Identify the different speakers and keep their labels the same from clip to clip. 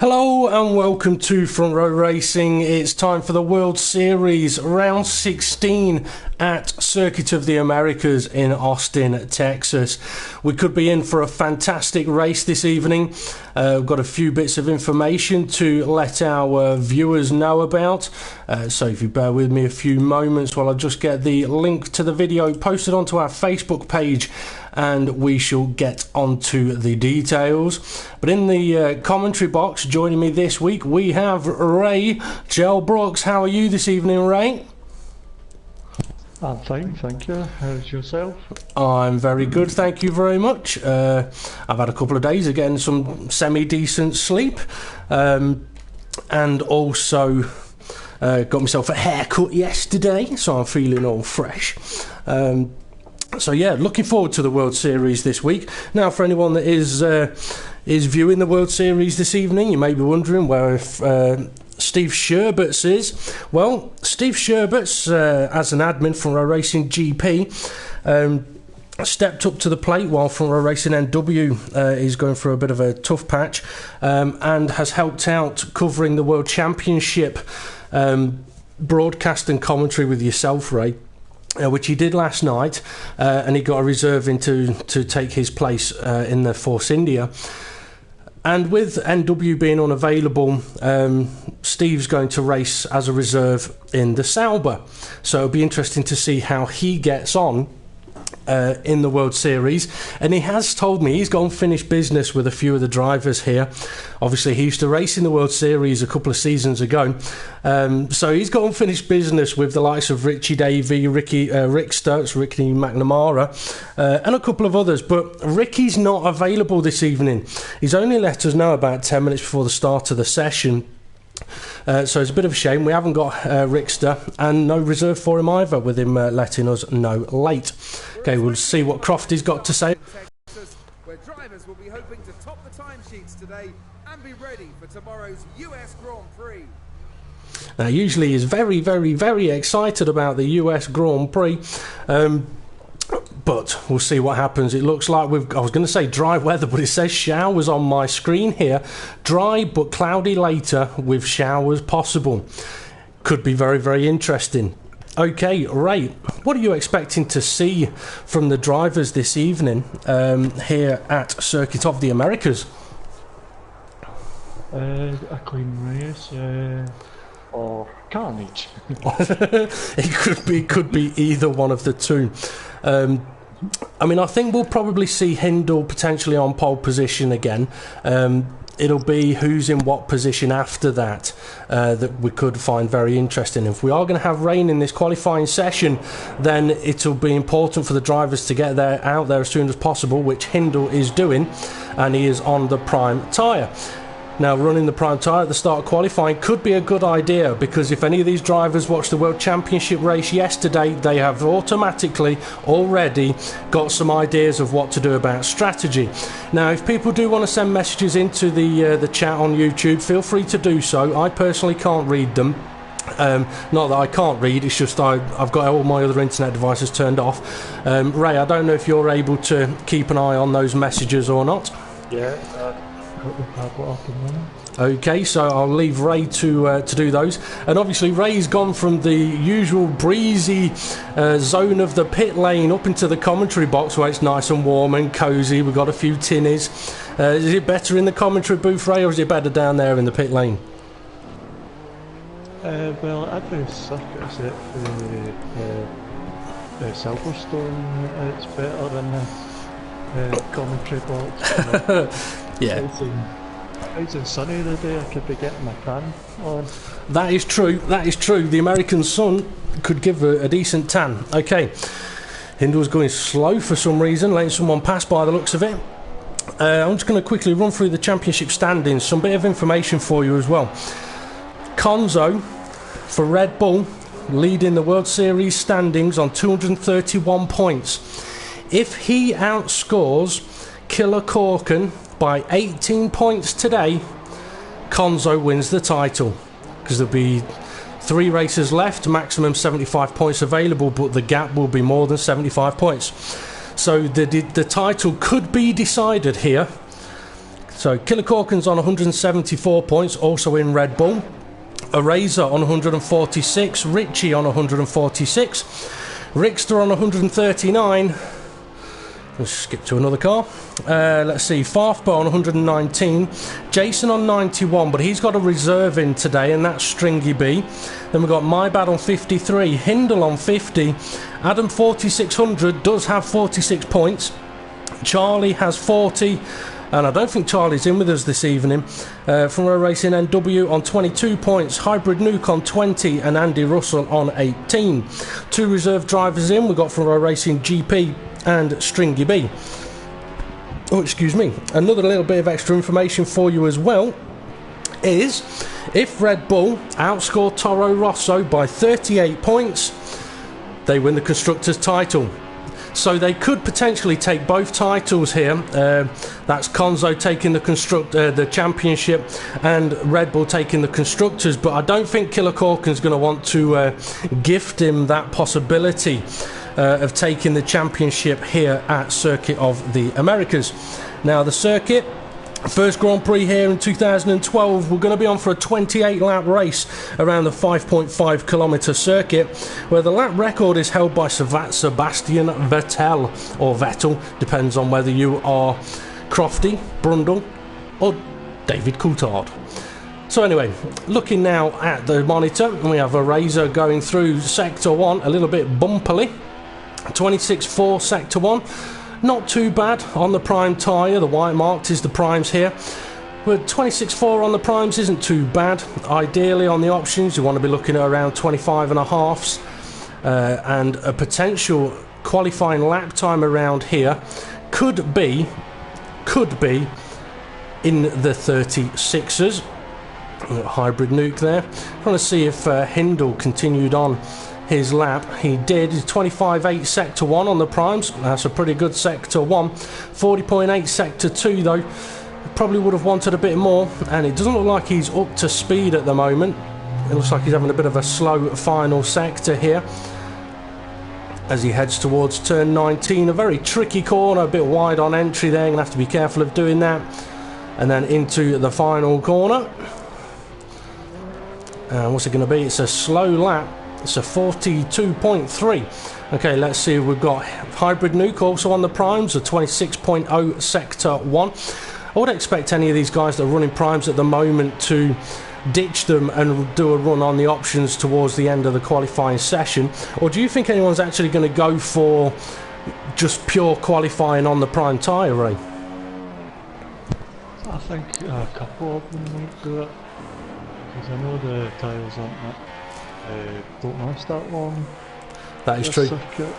Speaker 1: Hello and welcome to Front Row Racing. It's time for the World Series Round 16 at Circuit of the Americas in Austin, Texas. We could be in for a fantastic race this evening. We've got a few bits of information to let our viewers know about. So if you bear with me a few moments while I just get the link to the video posted onto our Facebook page, and we shall get onto the details. But in the commentary box, joining me this week, we have Ray Gel Brooks. How are you this evening, Ray?
Speaker 2: I'm fine, thank you. How's yourself?
Speaker 1: I'm very good, thank you very much. I've had a couple of days of getting some semi-decent sleep, and also got myself a haircut yesterday, so I'm feeling all fresh. So yeah, looking forward to the World Series this week. Now, for anyone that is viewing the World Series this evening, you may be wondering where Steve Sherberts is. Well, Steve Sherberts, as an admin from Row Racing GP, stepped up to the plate while from Row Racing NW is going through a bit of a tough patch, and has helped out covering the World Championship broadcast and commentary with yourself, Ray. Which he did last night, and he got a reserve in to take his place in the Force India. And with NW being unavailable, Steve's going to race as a reserve in the Sauber. So it'll be interesting to see how he gets on in the World Series. And he has told me he's gone finished business with a few of the drivers here. Obviously, he used to race in the World Series a couple of seasons ago. So he's gone finished business with the likes of Richie Davey, Rick Sturts, Ricky McNamara, and a couple of others. But Ricky's not available this evening. He's only let us know about 10 minutes before the start of the session. So it's a bit of a shame we haven't got Rickster, and no reserve for him either, with him letting us know late. Okay, we'll see what Crofty's got to say.
Speaker 3: Where drivers will be hoping to top the timesheets today and be ready for tomorrow's US Grand Prix.
Speaker 1: Now, usually he's very, very, very excited about the US Grand Prix. But we'll see what happens. It looks like I was going to say dry weather, but it says showers on my screen here. Dry but cloudy later with showers possible. Could be very, very interesting. Okay, Ray, what are you expecting to see from the drivers this evening here at Circuit of the Americas?
Speaker 2: A clean race, or carnage.
Speaker 1: It could be either one of the two. I mean, I think we'll probably see Hindle potentially on pole position again. It'll be who's in what position after that that we could find very interesting. If we are going to have rain in this qualifying session, then it'll be important for the drivers to get out there as soon as possible, which Hindle is doing, and he is on the prime tyre. Now, running the prime tyre at the start of qualifying could be a good idea, because if any of these drivers watched the World Championship race yesterday, they have automatically already got some ideas of what to do about strategy. Now, if people do want to send messages into the chat on YouTube, feel free to do so. I personally can't read them. Not that I can't read, it's just I've got all my other internet devices turned off. Ray, I don't know if you're able to keep an eye on those messages or not.
Speaker 2: Yeah.
Speaker 1: Okay, so I'll leave Ray to do those. And obviously Ray's gone from the usual breezy zone of the pit lane up into the commentary box where it's nice and warm and cosy. We've got a few tinnies. Is it better in the commentary booth, Ray, or is it better down there in the pit lane?
Speaker 2: Well, at the circuits at the Silverstone, it's better than the commentary box.
Speaker 1: Yeah.
Speaker 2: It's sunny today, I could be getting my tan on.
Speaker 1: That is true, that is true. The American sun could give a decent tan. Okay, Hindle's going slow for some reason, letting someone pass by the looks of it. I'm just going to quickly run through the championship standings, some bit of information for you as well. Conzo for Red Bull leading the World Series standings on 231 points. If he outscores Killer Corkin by 18 points today, Conzo wins the title, because there'll be 3 races left, maximum 75 points available, but the gap will be more than 75 points. So the title could be decided here So Killer Corkins on 174 points, also in Red Bull. Eraser on 146, Richie on 146, Rickster on 139. Let's skip to another car. Let's see, Farfba on 119, Jason on 91, but he's got a reserve in today, and that's Stringy B. Then we've got My Bad on 53, Hindle on 50, Adam 4600 does have 46 points, Charlie has 40, and I don't think Charlie's in with us this evening. From Row Racing NW on 22 points, Hybrid Nuke on 20, and Andy Russell on 18. Two reserve drivers in, we've got from Row Racing GP and Stringy B. Oh, excuse me. Another little bit of extra information for you as well is if Red Bull outscore Toro Rosso by 38 points, they win the Constructors' title. So they could potentially take both titles here. That's Konzo taking the championship and Red Bull taking the Constructors. But I don't think Killer Corkin's going to want to gift him that possibility of taking the championship here at Circuit of the Americas. Now the circuit, first Grand Prix here in 2012, we're going to be on for a 28 lap race around the 5.5 kilometre circuit, where the lap record is held by Sebastian Vettel, or Vettel, depends on whether you are Crofty, Brundle or David Coulthard. So anyway, looking now at the monitor, we have a Razor going through Sector 1 a little bit bumpily. 26.4 Sector 1, not too bad on the prime tyre, the white marked is the primes here, but 26.4 on the primes isn't too bad. Ideally on the options you want to be looking at around 25.5s, and a potential qualifying lap time around here could be in the 36s. Hybrid Nuke there. Trying to see if Hindle continued on his lap. He did. 25.8 Sector 1 on the primes. That's a pretty good Sector 1. 40.8 Sector 2 though. Probably would have wanted a bit more, and it doesn't look like he's up to speed at the moment. It looks like he's having a bit of a slow final sector here as he heads towards turn 19. A very tricky corner, a bit wide on entry there. You're going to have to be careful of doing that. And then into the final corner. What's it going to be? It's a slow lap. It's a 42.3. Okay, let's see. We've got Hybrid Nuke also on the primes, a 26.0 Sector 1. I would expect any of these guys that are running primes at the moment to ditch them and do a run on the options towards the end of the qualifying session. Or do you think anyone's actually going to go for just pure qualifying on the prime tyre, Ray?
Speaker 2: I think a couple of them might do it, because I know the tyres don't last that long.
Speaker 1: That is true.
Speaker 2: Circuit.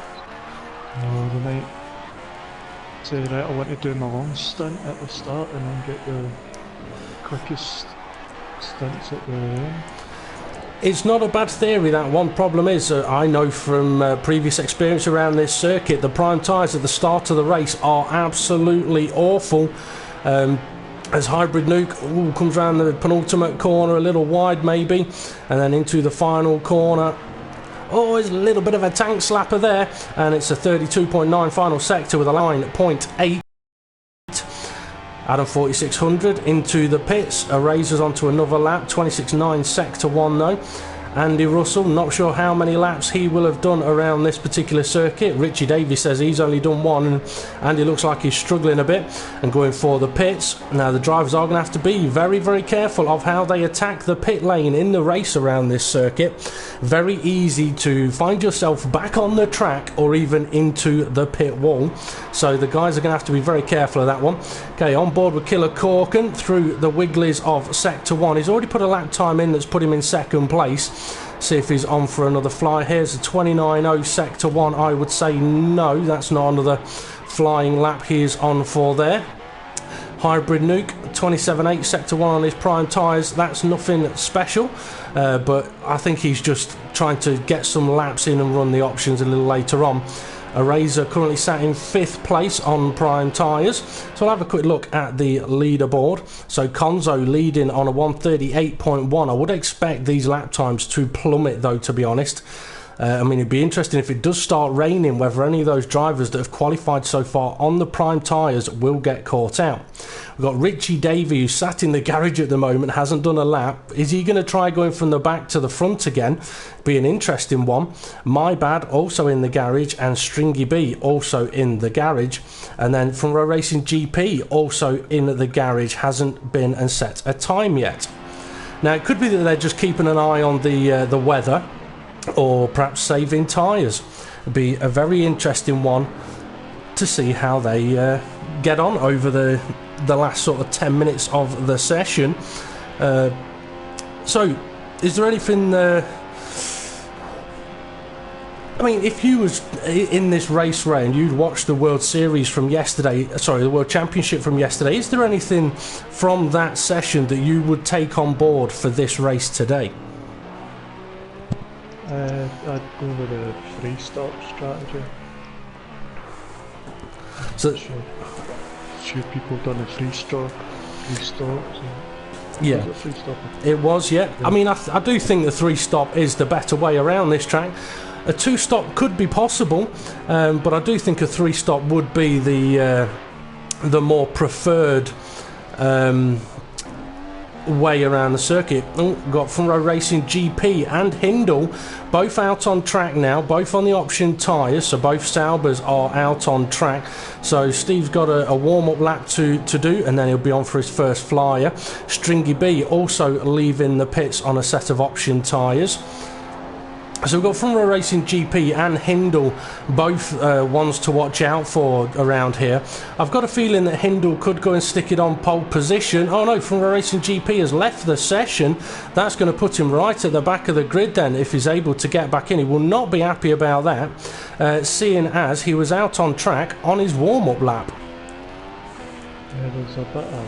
Speaker 2: No, they might say, right, I want to do my long stint at the start and then get the quickest stints at the end.
Speaker 1: It's not a bad theory, that one. Problem is, I know from previous experience around this circuit, the prime tyres at the start of the race are absolutely awful. As Hybrid Nuke comes around the penultimate corner a little wide maybe, and then into the final corner. Oh, there's a little bit of a tank slapper there, and it's a 32.9 final sector with a line at 0.8. Adam 4600 into the pits, Erasers onto another lap, 26.9 Sector 1 though. Andy Russell, not sure how many laps he will have done around this particular circuit. Richie Davies says he's only done one, and Andy looks like he's struggling a bit and going for the pits. Now the drivers are going to have to be very, very careful of how they attack the pit lane in the race around this circuit. Very easy to find yourself back on the track or even into the pit wall. So the guys are going to have to be very careful of that one. Okay, on board with Killer Corkin through the wigglies of Sector 1. He's already put a lap time in that's put him in second place. See if he's on for another fly. Here's a 29.0 Sector 1. I would say no, that's not another flying lap he is on for there. Hybrid Nuke, 27.8 Sector 1 on his prime tyres. That's nothing special, but I think he's just trying to get some laps in and run the options a little later on. Eraser currently sat in 5th place on prime tyres. So I'll have a quick look at the leaderboard. So Konzo leading on a 138.1. I would expect these lap times to plummet though, to be honest. I mean, it'd be interesting if it does start raining, whether any of those drivers that have qualified so far on the prime tyres will get caught out. We've got Richie Davey, who's sat in the garage at the moment, hasn't done a lap. Is he going to try going from the back to the front again? Be an interesting one. My Bad also in the garage, and Stringy B also in the garage. And then from Row Racing GP also in the garage, hasn't been and set a time yet. Now, it could be that they're just keeping an eye on the weather, or perhaps saving tyres. It'd be a very interesting one to see how they get on over the last sort of 10 minutes of the session. So, is there anything... I mean, if you was in this race round, you'd watched the World Series from yesterday, the World Championship from yesterday, is there anything from that session that you would take on board for this race today?
Speaker 2: I'd go with a three-stop strategy.
Speaker 1: So,
Speaker 2: few people done a three stops.
Speaker 1: Yeah, it was. Yeah, I mean, I do think the three-stop is the better way around this track. A two-stop could be possible, but I do think a three-stop would be the more preferred way around the circuit. Got Front Row Racing GP and Hindle both out on track now, both on the option tyres, so both Saubers are out on track. So Steve's got a warm-up lap to do, and then he'll be on for his first flyer. Stringy B also leaving the pits on a set of option tyres. So we've got Front Row Racing GP and Hindle, both ones to watch out for around here. I've got a feeling that Hindle could go and stick it on pole position. Oh no, Front Row Racing GP has left the session. That's going to put him right at the back of the grid then, if he's able to get back in. He will not be happy about that, seeing as he was out on track on his warm-up lap.
Speaker 2: Yeah, there's a bit of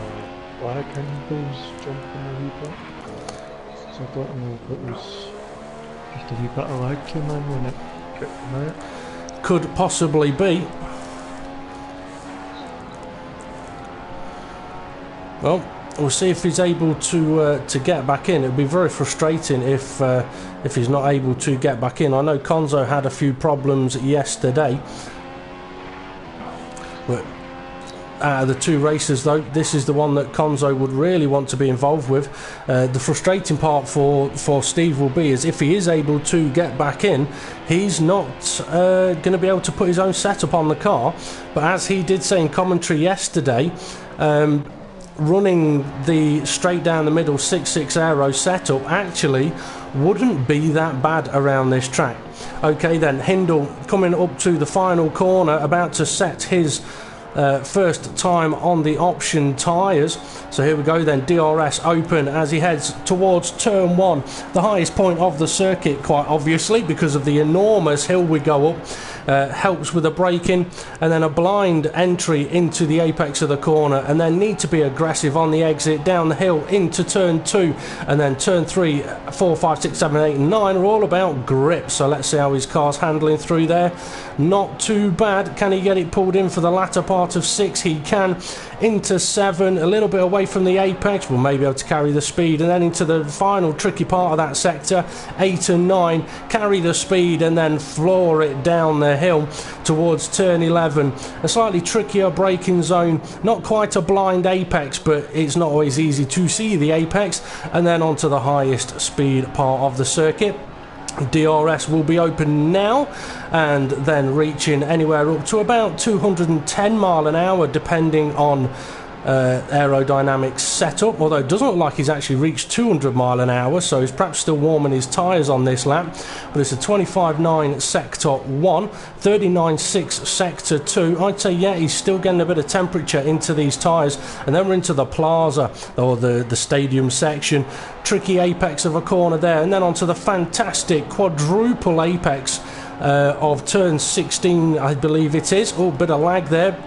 Speaker 2: lag in those jumping a wee bit. So I don't know if it was... just a wee bit of lag came in when it kicked him out.
Speaker 1: Could possibly be. Well, we'll see if he's able to get back in. It would be very frustrating if he's not able to get back in. I know Konzo had a few problems yesterday, but out of the two races though, this is the one that Konzo would really want to be involved with. The frustrating part for Steve will be is if he is able to get back in, he's not going to be able to put his own setup on the car. But as he did say in commentary yesterday, running the straight down the middle 6.6 aero setup actually wouldn't be that bad around this track. Okay then, Hindle coming up to the final corner, about to set his first time on the option tyres. So here we go then, DRS open as he heads towards turn 1, the highest point of the circuit, quite obviously because of the enormous hill we go up. Helps with the braking, and then a blind entry into the apex of the corner, and then need to be aggressive on the exit down the hill into turn 2, and then turn 3, 4, 5, 6, 7, 8 and 9 are all about grip. So let's see how his car's handling through there. Not too bad. Can he get it pulled in for the latter part of 6? He can. Into 7, a little bit away from the apex, we'll maybe be able to carry the speed, and then into the final tricky part of that sector, 8 and 9, carry the speed and then floor it down the hill towards turn 11. A slightly trickier braking zone, not quite a blind apex, but it's not always easy to see the apex, and then onto the highest speed part of the circuit. DRS will be open now, and then reaching anywhere up to about 210 mile an hour depending on aerodynamics setup, although it doesn't look like he's actually reached 200 mile an hour, so he's perhaps still warming his tyres on this lap. But it's a 25.9 sector 1, 39.6 sector 2. I'd say yeah, he's still getting a bit of temperature into these tyres, and then we're into the plaza or the stadium section. Tricky apex of a corner there, and then onto the fantastic quadruple apex of turn 16, I believe it is. Oh, bit of lag there.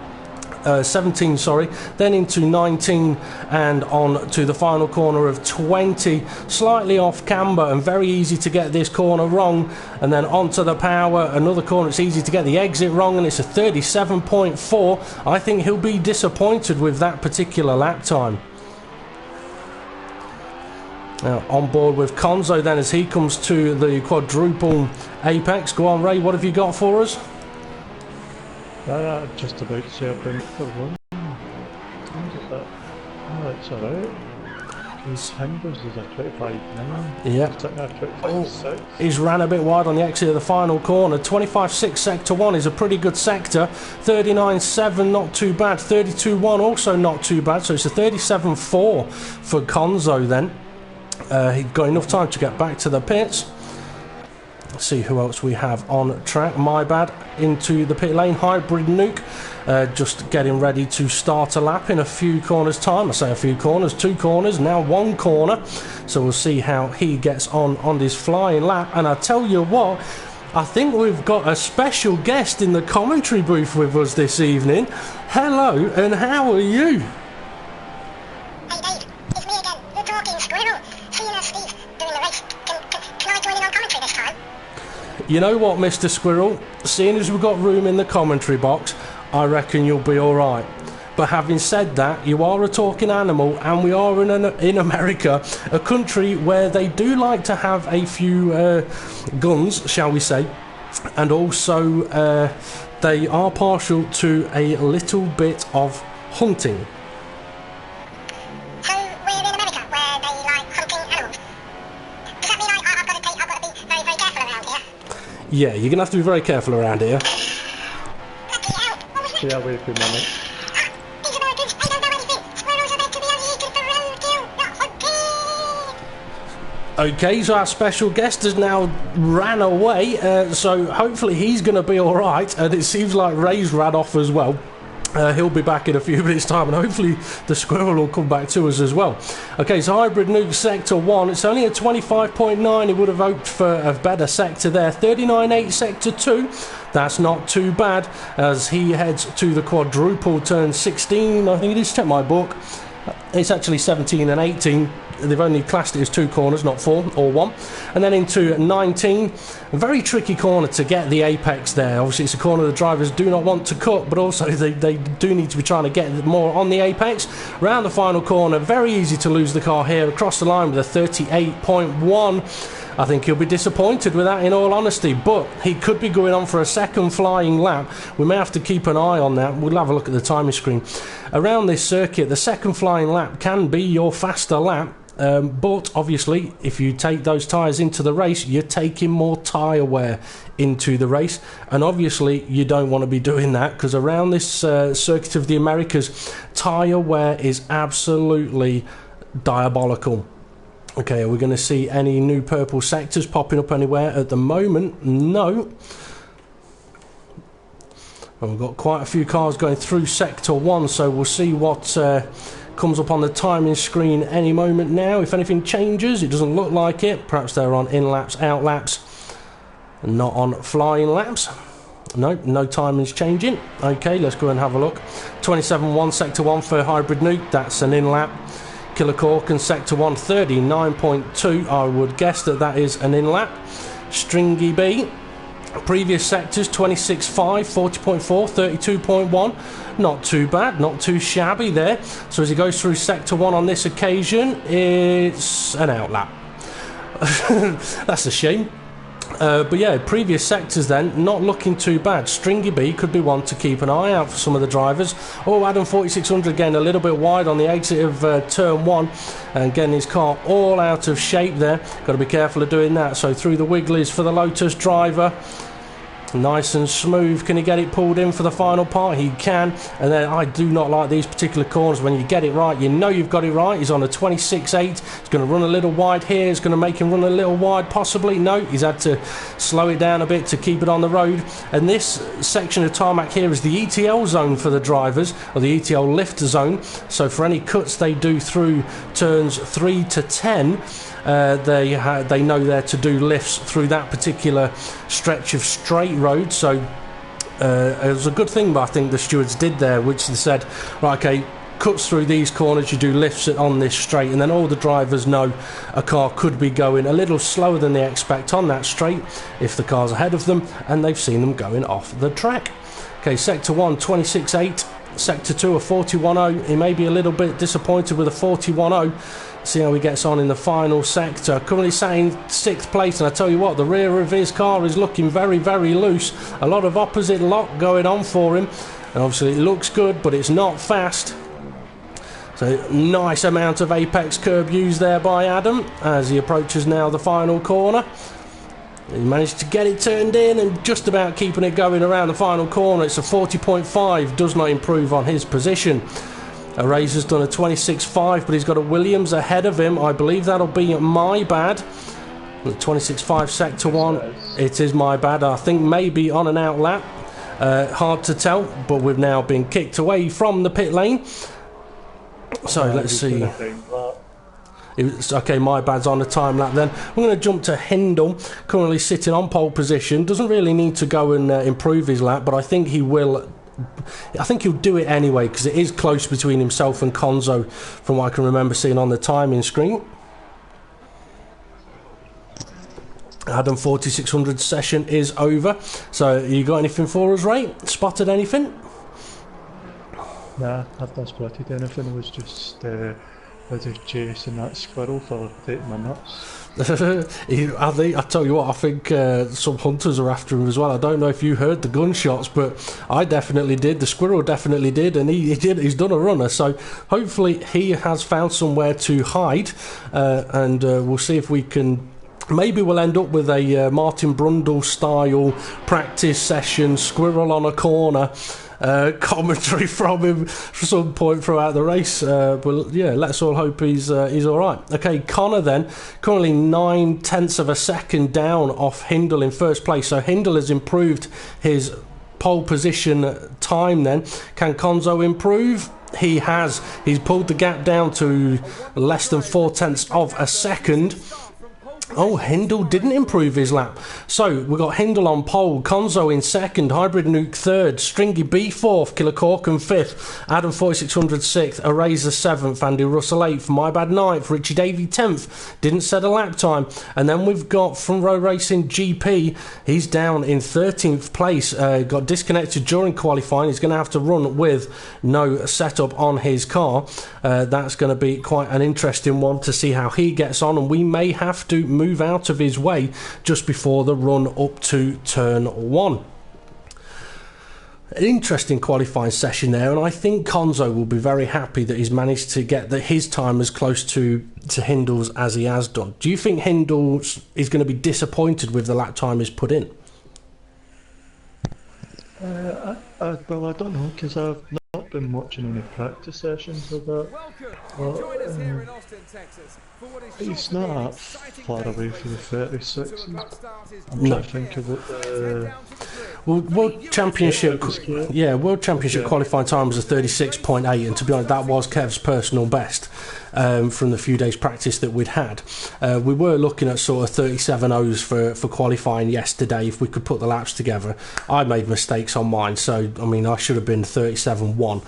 Speaker 1: 17, sorry, then into 19 and on to the final corner of 20, slightly off camber and very easy to get this corner wrong, and then onto the power, another corner it's easy to get the exit wrong, and it's a 37.4. I think he'll be disappointed with that particular lap time. Now, on board with Konzo then as he comes to the quadruple apex. Go on, Ray, what have you got for us?
Speaker 2: Just about to say I've been for one. That's alright. His hangers is a 25.9.
Speaker 1: Yeah.
Speaker 2: Sitting at 25.6.
Speaker 1: He's ran a bit wide on the exit of the final corner. 25.6 sector 1 is a pretty good sector. 39.7 not too bad. 32.1 also not too bad. So it's a 37.4 for Konzo then. He'd got enough time to get back to the pits. Let's see who else we have on track. My bad into the pit lane. Hybrid Nuke just getting ready to start a lap in a few corners time. I say a few corners, 2 corners, now 1 corner. So we'll see how he gets on this flying lap. And I tell you what, I think we've got a special guest in the commentary booth with us this evening. Hello, and how are you?
Speaker 4: Hey Dave, it's me again, the talking squirrel. Seeing as Steve doing the race, can I join in on commentary this time?
Speaker 1: You know what, Mr. Squirrel? Seeing as we've got room in the commentary box, I reckon you'll be alright. But having said that, you are a talking animal, and we are in America, a country where they do like to have a few guns, shall we say, and also they are partial to a little bit of hunting.
Speaker 4: So we're in America, where they like hunting animals. Does that mean I've got to be very, very careful around here?
Speaker 1: Yeah, you're going to have to be very careful around here.
Speaker 4: Bloody hell, what was that?
Speaker 2: Yeah, wait a minute.
Speaker 4: These Americans, they don't know anything. Squirrels are meant to be on the edge of the roadkill, not hunting.
Speaker 1: Okay, so our special guest has now ran away, so hopefully he's going to be alright, and it seems like Ray's ran off as well. He'll be back in a few minutes' time, and hopefully the squirrel will come back to us as well. Okay, so Hybrid Nuke Sector 1, it's only a 25.9. He would have hoped for a better sector there. 39.8 Sector 2, that's not too bad, as he heads to the quadruple turn 16. I think it is, check my book. It's actually 17 and 18. They've only classed it as 2 corners, not 4 or 1. And then into 19. A very tricky corner to get the apex there. Obviously, it's a corner the drivers do not want to cut, but also they do need to be trying to get more on the apex. Round the final corner, very easy to lose the car here. Across the line with a 38.1. I think he'll be disappointed with that, in all honesty, but he could be going on for a second flying lap. We may have to keep an eye on that. We'll have a look at the timing screen. Around this circuit, the second flying lap can be your faster lap. But obviously, if you take those tyres into the race, you're taking more tyre wear into the race. And obviously, you don't want to be doing that, because around this circuit of the Americas, tyre wear is absolutely diabolical. Okay, are we going to see any new purple sectors popping up anywhere at the moment? No. Well, we've got quite a few cars going through Sector 1, so we'll see what comes up on the timing screen any moment now. If anything changes, it doesn't look like it. Perhaps they're on in-laps, out-laps, not on flying laps. No timing's changing. Okay, let's go and have a look. 27.1 Sector 1 for Hybrid Nuke, that's an in-lap. Killer Cork and Sector 1, 39.2. I would guess that is an in-lap. Stringy B. Previous sectors, 26.5, 40.4, 32.1. Not too bad, not too shabby there. So as he goes through Sector 1 on this occasion, it's an outlap. That's a shame. But yeah, previous sectors then, not looking too bad. Stringy B could be one to keep an eye out for some of the drivers. Oh, Adam 4600 again, a little bit wide on the exit of turn 1, and getting his car all out of shape there. Got to be careful of doing that. So through the wigglies for the Lotus driver. Nice and smooth. Can he get it pulled in for the final part? He can. And then I do not like these particular corners. When you get it right, you know you've got it right. He's on a 26.8. He's going to run a little wide here. It's going to make him run a little wide, possibly. No, he's had to slow it down a bit to keep it on the road. And this section of tarmac here is the ETL zone for the drivers, or the ETL lift zone. So for any cuts they do through turns 3 to 10, they know they're to do lifts through that particular stretch of straight road. So it was a good thing, but I think the stewards did there, which they said, right, okay, cuts through these corners, you do lifts on this straight, and then all the drivers know a car could be going a little slower than they expect on that straight if the car's ahead of them and they've seen them going off the track. Okay, Sector 1, 26.8. Sector 2, a 41.0. He may be a little bit disappointed with a 41.0. See how he gets on in the final sector. Currently sat in 6th place, and I tell you what, the rear of his car is looking very, very loose. A lot of opposite lock going on for him. And obviously it looks good, but it's not fast. So nice amount of apex curb used there by Adam as he approaches now the final corner. He managed to get it turned in and just about keeping it going around the final corner. It's a 40.5, does not improve on his position. A Razor's done a 26.5, but he's got a Williams ahead of him. I believe that'll be my bad. 26.5 Sector 1. It is my bad. I think maybe on an out lap. Hard to tell, but we've now been kicked away from the pit lane. So let's see. Okay, my bad's on the time lap then. We're going to jump to Hindle, currently sitting on pole position. Doesn't really need to go and improve his lap, but I think he will. I think he'll do it anyway because it is close between himself and Konzo from what I can remember seeing on the timing screen. Adam 4600 session is over. So you got anything for us, Ray? Spotted anything?
Speaker 2: Nah, I've not spotted anything. It was just chasing that squirrel for 30 minutes.
Speaker 1: I tell you what, I think some hunters are after him as well. I don't know if you heard the gunshots, but I definitely did. The squirrel definitely did, and he's done a runner. So hopefully he has found somewhere to hide, and we'll see if we can. Maybe we'll end up with a Martin Brundle style practice session, squirrel on a corner. Commentary from him for some point throughout the race, but yeah, let's all hope he's all right. Okay, Connor then currently 9/10 of a second down off Hindle in first place, so Hindle has improved his pole position time. Then can Konzo improve? He has. He's pulled the gap down to less than 4/10 of a second. Oh, Hindle didn't improve his lap. So we've got Hindle on pole, Konzo in second, Hybrid Nuke third, Stringy B fourth, Killer Corkin fifth, Adam 4600 sixth, Eraser seventh, Andy Russell eighth, My Bad ninth, Richie Davey 10th, didn't set a lap time. And then we've got Front Row Racing GP, he's down in 13th place, got disconnected during qualifying. He's going to have to run with no setup on his car. That's going to be quite an interesting one to see how he gets on, and we may have to move out of his way just before the run up to turn 1. An interesting qualifying session there, and I think Konzo will be very happy that he's managed to get his time as close to Hindle's as he has done. Do you think Hindle is going to be disappointed with the lap time he's put in?
Speaker 2: Well, I don't know, because I've not been watching any practice sessions of that. It's not that far away from the 36s. I'm trying to think of it.
Speaker 1: World Championship, World Championship qualifying time was a 36.8, and to be honest, that was Kev's personal best from the few days practice that we'd had. We were looking at sort of 37.0s for qualifying yesterday if we could put the laps together. I made mistakes on mine, so I mean I should have been 37.1,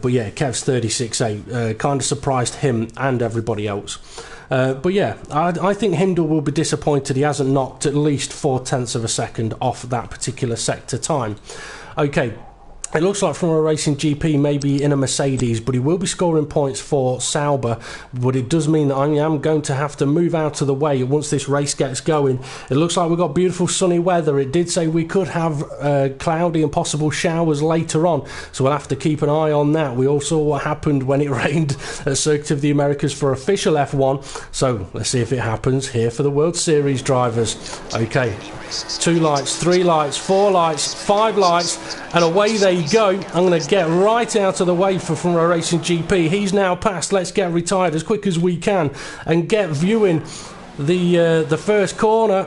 Speaker 1: but yeah, Kev's 36.8 kind of surprised him and everybody else. But yeah, I think Hindle will be disappointed he hasn't knocked at least 4/10 of a second off that particular sector time. Okay, it looks like from a Racing GP maybe in a Mercedes, but he will be scoring points for Sauber. But it does mean that I am going to have to move out of the way once this race gets going. It looks like we've got beautiful sunny weather. It did say we could have cloudy and possible showers later on, so we'll have to keep an eye on that. We all saw what happened when it rained at Circuit of the Americas for official F1, so let's see if it happens here for the World Series drivers. Okay, 2 lights, 3 lights, 4 lights, 5 lights, and away they go. I'm going to get right out of the way for Front Row Racing GP. He's now passed. Let's get retired as quick as we can and get viewing the first corner.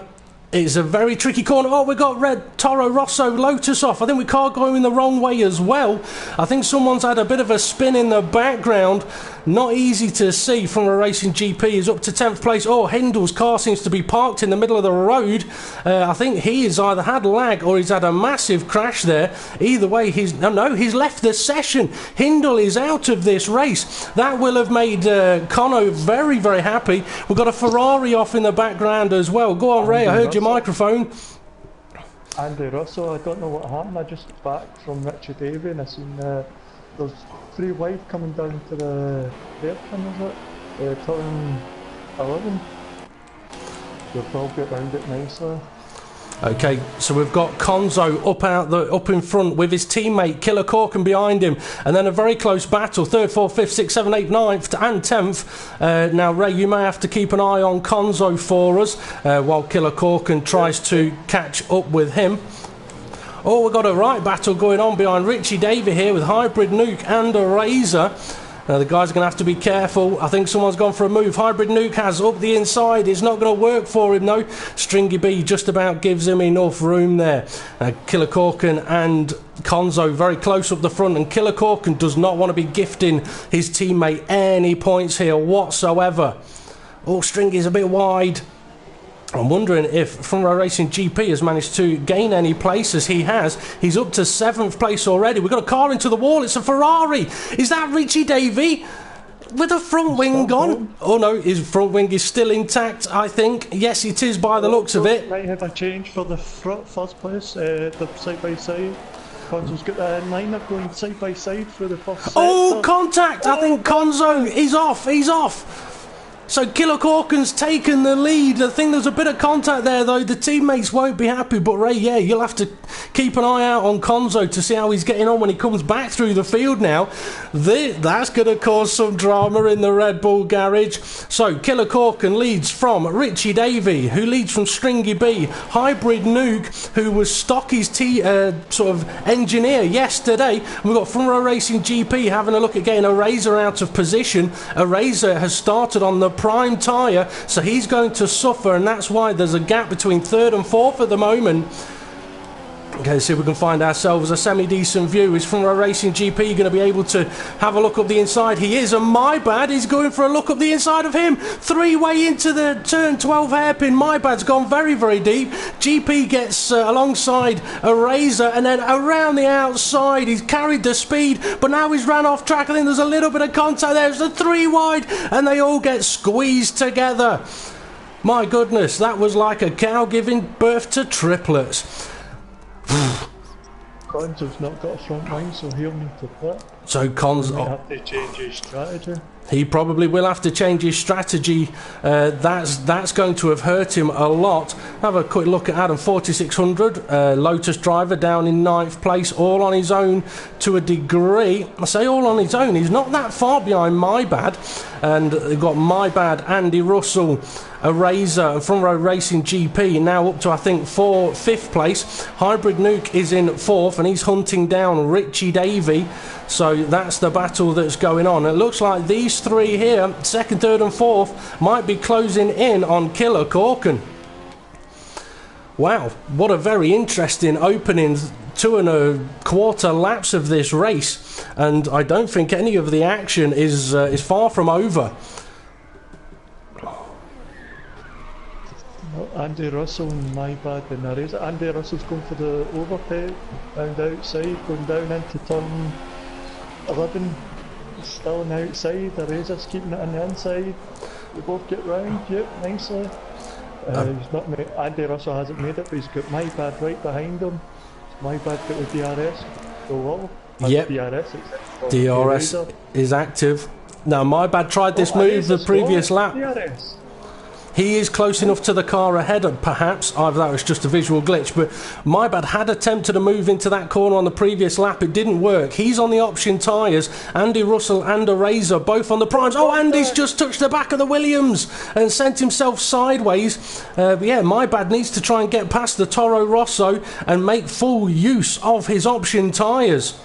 Speaker 1: It's a very tricky corner. Oh, we got red Toro Rosso Lotus off. I think we can't go in the wrong way as well. I think someone's had a bit of a spin in the background. Not easy to see. From a Racing GP is up to 10th place. Oh, Hindle's car seems to be parked in the middle of the road. I think he's either had lag or he's had a massive crash there. Either way, he's left the session. Hindle is out of this race. That will have made Conno very, very happy. We've got a Ferrari off in the background as well. Go on, Ray. I heard your microphone.
Speaker 2: Andy Russell, I don't know what happened. I just back from Richard Davey and I seen there's 3 wide coming down to the hairpin, is it? Turn 11. They'll probably get round it nicely.
Speaker 1: Okay, so we've got Konzo up in front with his teammate Killer Corkin behind him, and then a very close battle, 3rd, 4th, 5th, 6th, 7th, 8th, 9th and 10th. Now Ray, you may have to keep an eye on Konzo for us while Killer Corkin tries to catch up with him. Oh, we've got a right battle going on behind Richie Davey here with Hybrid Nuke and a Razor. Now the guys are going to have to be careful. I think someone's gone for a move. Hybrid Nuke has up the inside. It's not going to work for him, no. Stringy B just about gives him enough room there. Killer Corkin and Konzo very close up the front, and Killer Corkin does not want to be gifting his teammate any points here whatsoever. Oh, Stringy's a bit wide. I'm wondering if Front Row Racing GP has managed to gain any places. He has. He's up to 7th place already. We've got a car into the wall. It's a Ferrari. Is that Richie Davey with a front wing on? Oh no, his front wing is still intact, I think. Yes, it is by the looks of it.
Speaker 2: Might have a change for the first place, the side by side. Konzo's got the liner going side by side for the first sector.
Speaker 1: Oh, contact! I think Konzo is off. He's off. So Killer Corkin's taken the lead. I think there's a bit of contact there, though. The teammates won't be happy. But Ray, yeah, you'll have to keep an eye out on Konzo to see how he's getting on when he comes back through the field now. That's going to cause some drama in the Red Bull garage. So Killer Corkin leads from Richie Davey, who leads from Stringy B. Hybrid Nuke, who was Stocky's sort of engineer yesterday. And we've got Front Row Racing GP having a look at getting a Razor out of position. A Razor has started on the prime tyre, so he's going to suffer, and that's why there's a gap between 3rd and 4th at the moment. Okay, see if we can find ourselves a semi-decent view. Is Front Row Racing GP going to be able to have a look up the inside? He is, and My Bad is going for a look up the inside of him. 3-way into the turn 12 hairpin. My Bad's gone very, very deep. GP gets alongside a Razor, and then around the outside. He's carried the speed, but now he's ran off track. I think there's a little bit of contact there. It's a 3-wide, and they all get squeezed together. My goodness, that was like a cow giving birth to triplets.
Speaker 2: Konzo's not got a front line, so he'll need to pit.
Speaker 1: So Konzo
Speaker 2: He'll have to change his strategy.
Speaker 1: He probably will have to change his strategy. That's going to have hurt him a lot. Have a quick look at Adam, 4600, Lotus driver down in 9th place, all on his own to a degree. I say all on his own. He's not that far behind My Bad, and they've got My Bad, Andy Russell, a Razor, and Front Row Racing GP now up to, I think, 5th place. Hybrid Nuke is in 4th, and he's hunting down Richie Davey. So that's the battle that's going on. It looks like these 3 here, 2nd, 3rd and 4th, might be closing in on Killer Corkin. Wow, what a very interesting opening 2.25 laps of this race, and I don't think any of the action is far from over.
Speaker 2: Andy Russell and My Bad and the Razor. Andy Russell's going for the overtake round outside, going down into turn 11. Still on the outside, the Razor's keeping it on the inside. They both get round, yep, nicely. He's not made, Andy Russell hasn't made it, but he's got My Bad right behind him. My Bad got the DRS. Go well.
Speaker 1: Yep. DRS is active. Now My Bad tried this move the previous lap.
Speaker 2: DRS.
Speaker 1: He is close enough to the car ahead, perhaps. Either that was just a visual glitch, but My Bad had attempted a move into that corner on the previous lap. It didn't work. He's on the option tyres. Andy Russell and a Razor, both on the primes. Oh, Andy's just touched the back of the Williams and sent himself sideways. But yeah, My Bad needs to try and get past the Toro Rosso and make full use of his option tyres.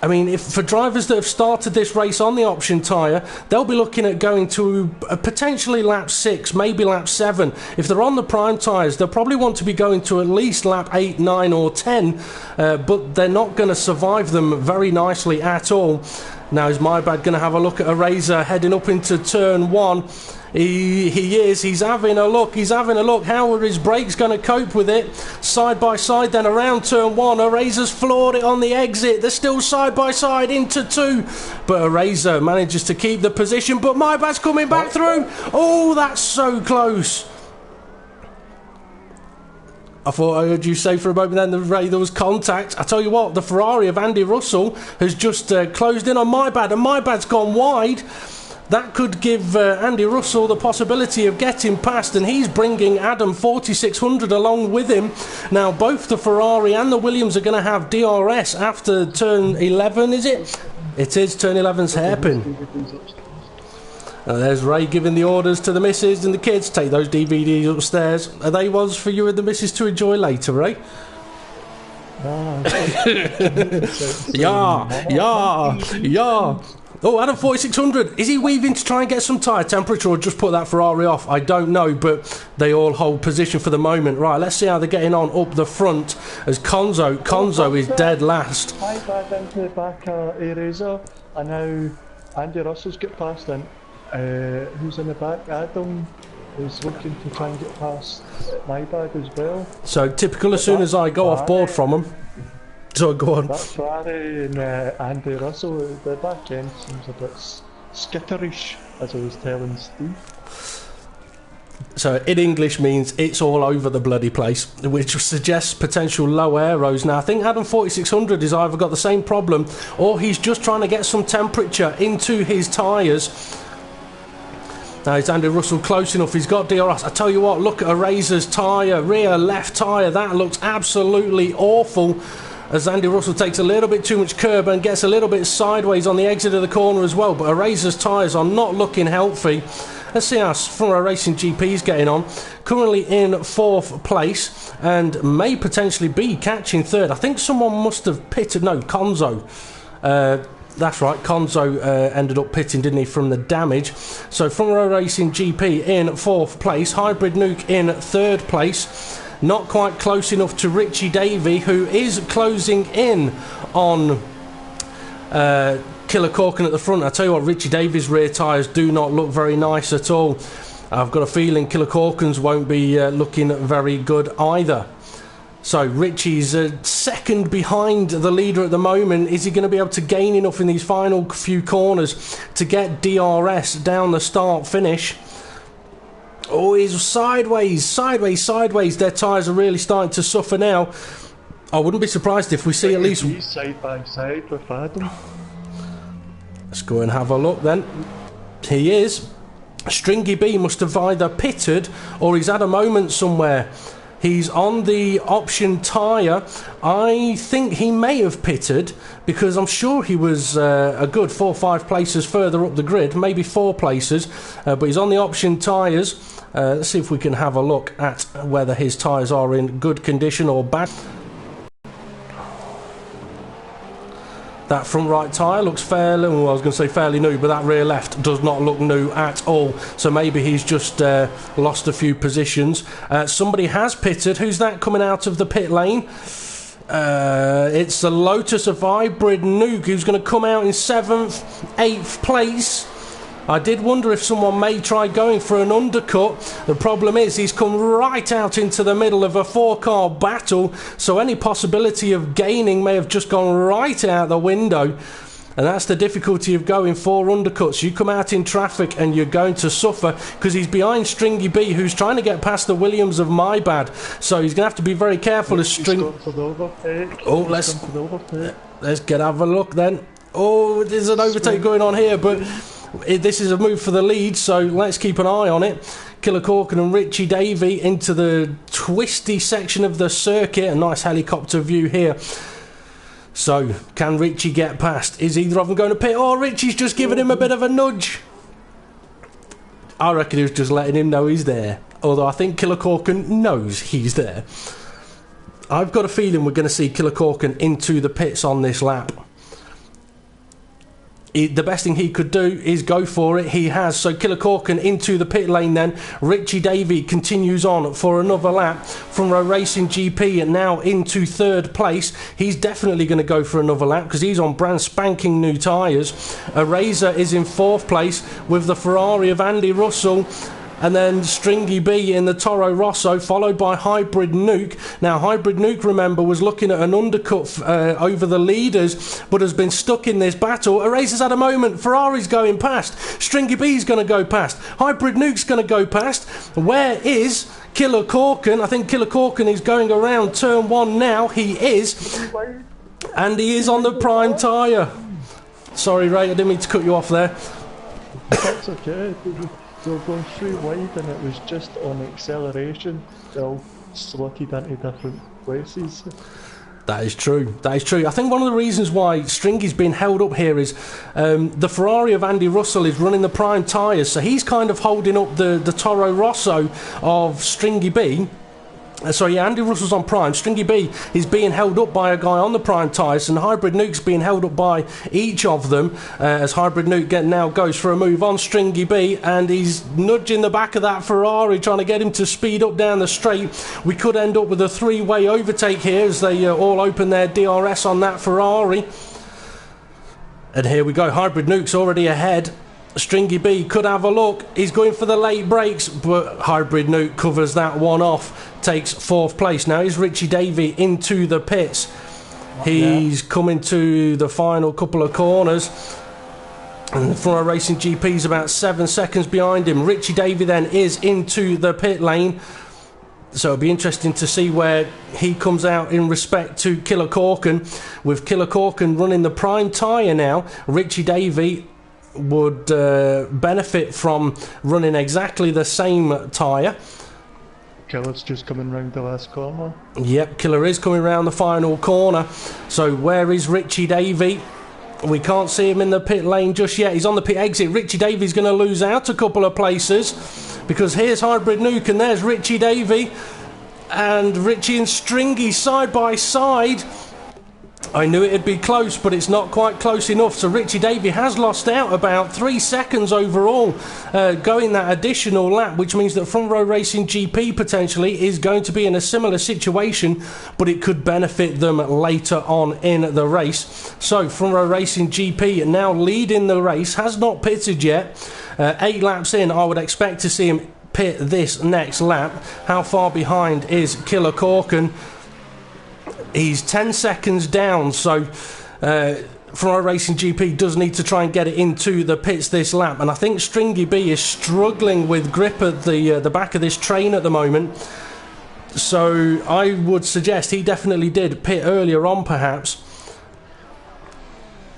Speaker 1: I mean, if for drivers that have started this race on the option tyre, they'll be looking at going to potentially lap 6, maybe lap 7. If they're on the prime tyres, they'll probably want to be going to at least lap 8, 9 or 10, but they're not going to survive them very nicely at all. Now is My Bad going to have a look at a Razor heading up into turn 1? He's having a look. How are his brakes going to cope with it? Side by side then around turn 1. A Razor's floored it on the exit. They're still side by side into 2. But a Razor manages to keep the position. But My Bad's coming back through. Oh, that's so close. I thought I heard you say for a moment then, Ray, there was contact. I tell you what, the Ferrari of Andy Russell has just closed in on Maybad, and Maybad's gone wide. That could give Andy Russell the possibility of getting past, and he's bringing Adam 4600 along with him. Now, both the Ferrari and the Williams are going to have DRS after turn 11, is it? It is, turn 11's hairpin. There's Ray giving the orders to the missus and the kids. Take those DVDs upstairs. Are they ones for you and the missus to enjoy later, Ray? Yeah. Oh, Adam 4600. Is he weaving to try and get some tyre temperature or just put that Ferrari off? I don't know, but they all hold position for the moment. Right, let's see how they're getting on up the front as Conzo is dead last.
Speaker 2: High back into the back of Eraser, and now Andy Russell's got past him. Who's in the back? Adam is looking to try and get past my bag as well.
Speaker 1: So typical, as soon as I go off board from him. So go on.
Speaker 2: That's Ferrari and Andy Russell at the back end seems a bit skitterish, as I was telling Steve.
Speaker 1: So in English means it's all over the bloody place, which suggests potential low aeros. Now I think Adam 4600 has either got the same problem or he's just trying to get some temperature into his tyres. Now is Andy Russell close enough? He's got DRS. I tell you what, look at a Razor's tyre, rear left tyre. That looks absolutely awful as Andy Russell takes a little bit too much curb and gets a little bit sideways on the exit of the corner as well. But a Razor's tyres are not looking healthy. Let's see how From a Racing GP's getting on. Currently in 4th place and may potentially be catching 3rd. I think someone must have pitted. No, Conzo. That's right, Conzo ended up pitting, didn't he, from the damage. So From a Racing GP in 4th place. Hybrid Nuke in 3rd place. Not quite close enough to Richie Davey, who is closing in on Killer Corkin at the front. I tell you what, Richie Davies' rear tyres do not look very nice at all. I've got a feeling Killer Corkin's won't be looking very good either. So Richie's second behind the leader at the moment. Is he going to be able to gain enough in these final few corners to get DRS down the start finish? Oh, he's sideways. Their tyres are really starting to suffer now. I wouldn't be surprised if we see at least...
Speaker 2: He's side by side with Adam.
Speaker 1: Let's go and have a look then. He is. Stringy B must have either pitted or he's had a moment somewhere. He's on the option tyre. I think he may have pitted because I'm sure he was a good 4 or 5 places further up the grid, maybe 4 places, but he's on the option tyres. Let's see if we can have a look at whether his tyres are in good condition or bad. That front right tyre looks fairly, well, I was going to say fairly new, but that rear left does not look new at all. So maybe he's just lost a few positions. Somebody has pitted. Who's that coming out of the pit lane? It's the Lotus of Hybrid Nuke, who's going to come out in 7th, 8th place. I did wonder if someone may try going for an undercut. The problem is he's come right out into the middle of a 4-car battle, so any possibility of gaining may have just gone right out the window. And that's the difficulty of going for undercuts. You come out in traffic and you're going to suffer because he's behind Stringy B, who's trying to get past the Williams of Maybad. So he's going to have to be very careful as Oh, let's have a look then. Oh, there's an overtake going on here, but this is a move for the lead, so let's keep an eye on it. Killer Corkin and Richie Davey into the twisty section of the circuit. A nice helicopter view here. So, can Richie get past? Is either of them going to pit? Oh, Richie's just giving him a bit of a nudge. I reckon he was just letting him know he's there. Although I think Killer Corkin knows he's there. I've got a feeling we're going to see Killer Corkin into the pits on this lap. The best thing he could do is go for it. He has. So Killer Corkin into the pit lane then. Richie Davey continues on for another lap from a Racing GP and now into 3rd place. He's definitely going to go for another lap because he's on brand spanking new tyres. A Razor is in 4th place with the Ferrari of Andy Russell. And then Stringy B in the Toro Rosso, followed by Hybrid Nuke. Now, Hybrid Nuke, remember, was looking at an undercut over the leaders, but has been stuck in this battle. Eraser's had a moment. Ferrari's going past. Stringy B's going to go past. Hybrid Nuke's going to go past. Where is Killer Corkin. I think Killer Corkin is going around turn 1 now. He is. And he is on the prime tyre. Sorry, Ray, I didn't mean to cut you off there.
Speaker 2: That's okay. They were going through wide and it was just on acceleration. They all slotted into different places.
Speaker 1: That is true. That is true. I think one of the reasons why Stringy's been held up here is the Ferrari of Andy Russell is running the prime tyres, so he's kind of holding up the Toro Rosso of Stringy B. Andy Russell's on prime. Stringy B is being held up by a guy on the prime tyres, and Hybrid Nuke's being held up by each of them as Hybrid Nuke now goes for a move on Stringy B, and he's nudging the back of that Ferrari, trying to get him to speed up down the straight. We could end up with a 3-way overtake here as they all open their DRS on that Ferrari. And here we go. Hybrid Nuke's already ahead. Stringy B could have a look. He's going for the late brakes, but Hybrid Nuke covers that one off, takes 4th place. Now is Richie Davey into the pits. He's coming to the final couple of corners. And Front Row Racing GP's about 7 seconds behind him. Richie Davey then is into the pit lane. So it'll be interesting to see where he comes out in respect to Killer Corkin. With Killer Corkin running the prime tyre now, Richie Davey would benefit from running exactly the same tyre.
Speaker 2: Killer's just coming round the last corner.
Speaker 1: Yep, Killer is coming round the final corner. So where is Richie Davey? We can't see him in the pit lane just yet. He's on the pit exit. Richie Davey's going to lose out a couple of places because here's Hybrid Nuke and there's Richie Davey. And Richie and Stringy side by side. I knew it'd be close, but it's not quite close enough. So Richie Davey has lost out about 3 seconds overall, going that additional lap, which means that Front Row Racing GP potentially is going to be in a similar situation, but it could benefit them later on in the race. So Front Row Racing GP now leading the race, has not pitted yet. 8 laps in, I would expect to see him pit this next lap. How far behind is Killer Corkin? He's 10 seconds down, so Ferrari Racing GP does need to try and get it into the pits this lap. And I think Stringy B is struggling with grip at the back of this train at the moment. So I would suggest he definitely did pit earlier on, perhaps.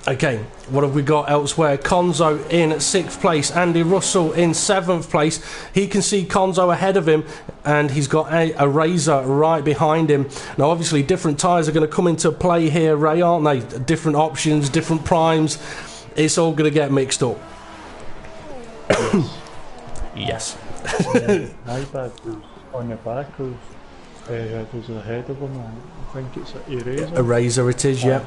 Speaker 1: Okay, what have we got elsewhere? Konzo in 6th place, Andy Russell in 7th place. He can see Konzo ahead of him, and he's got a Razor right behind him. Now, obviously, different tyres are going to come into play here, Ray, aren't they? Different options, different primes. It's all going to get mixed up. Yes.
Speaker 2: iPad was on the back of who's ahead of him. I think it's a Razor.
Speaker 1: A Razor it is, yeah.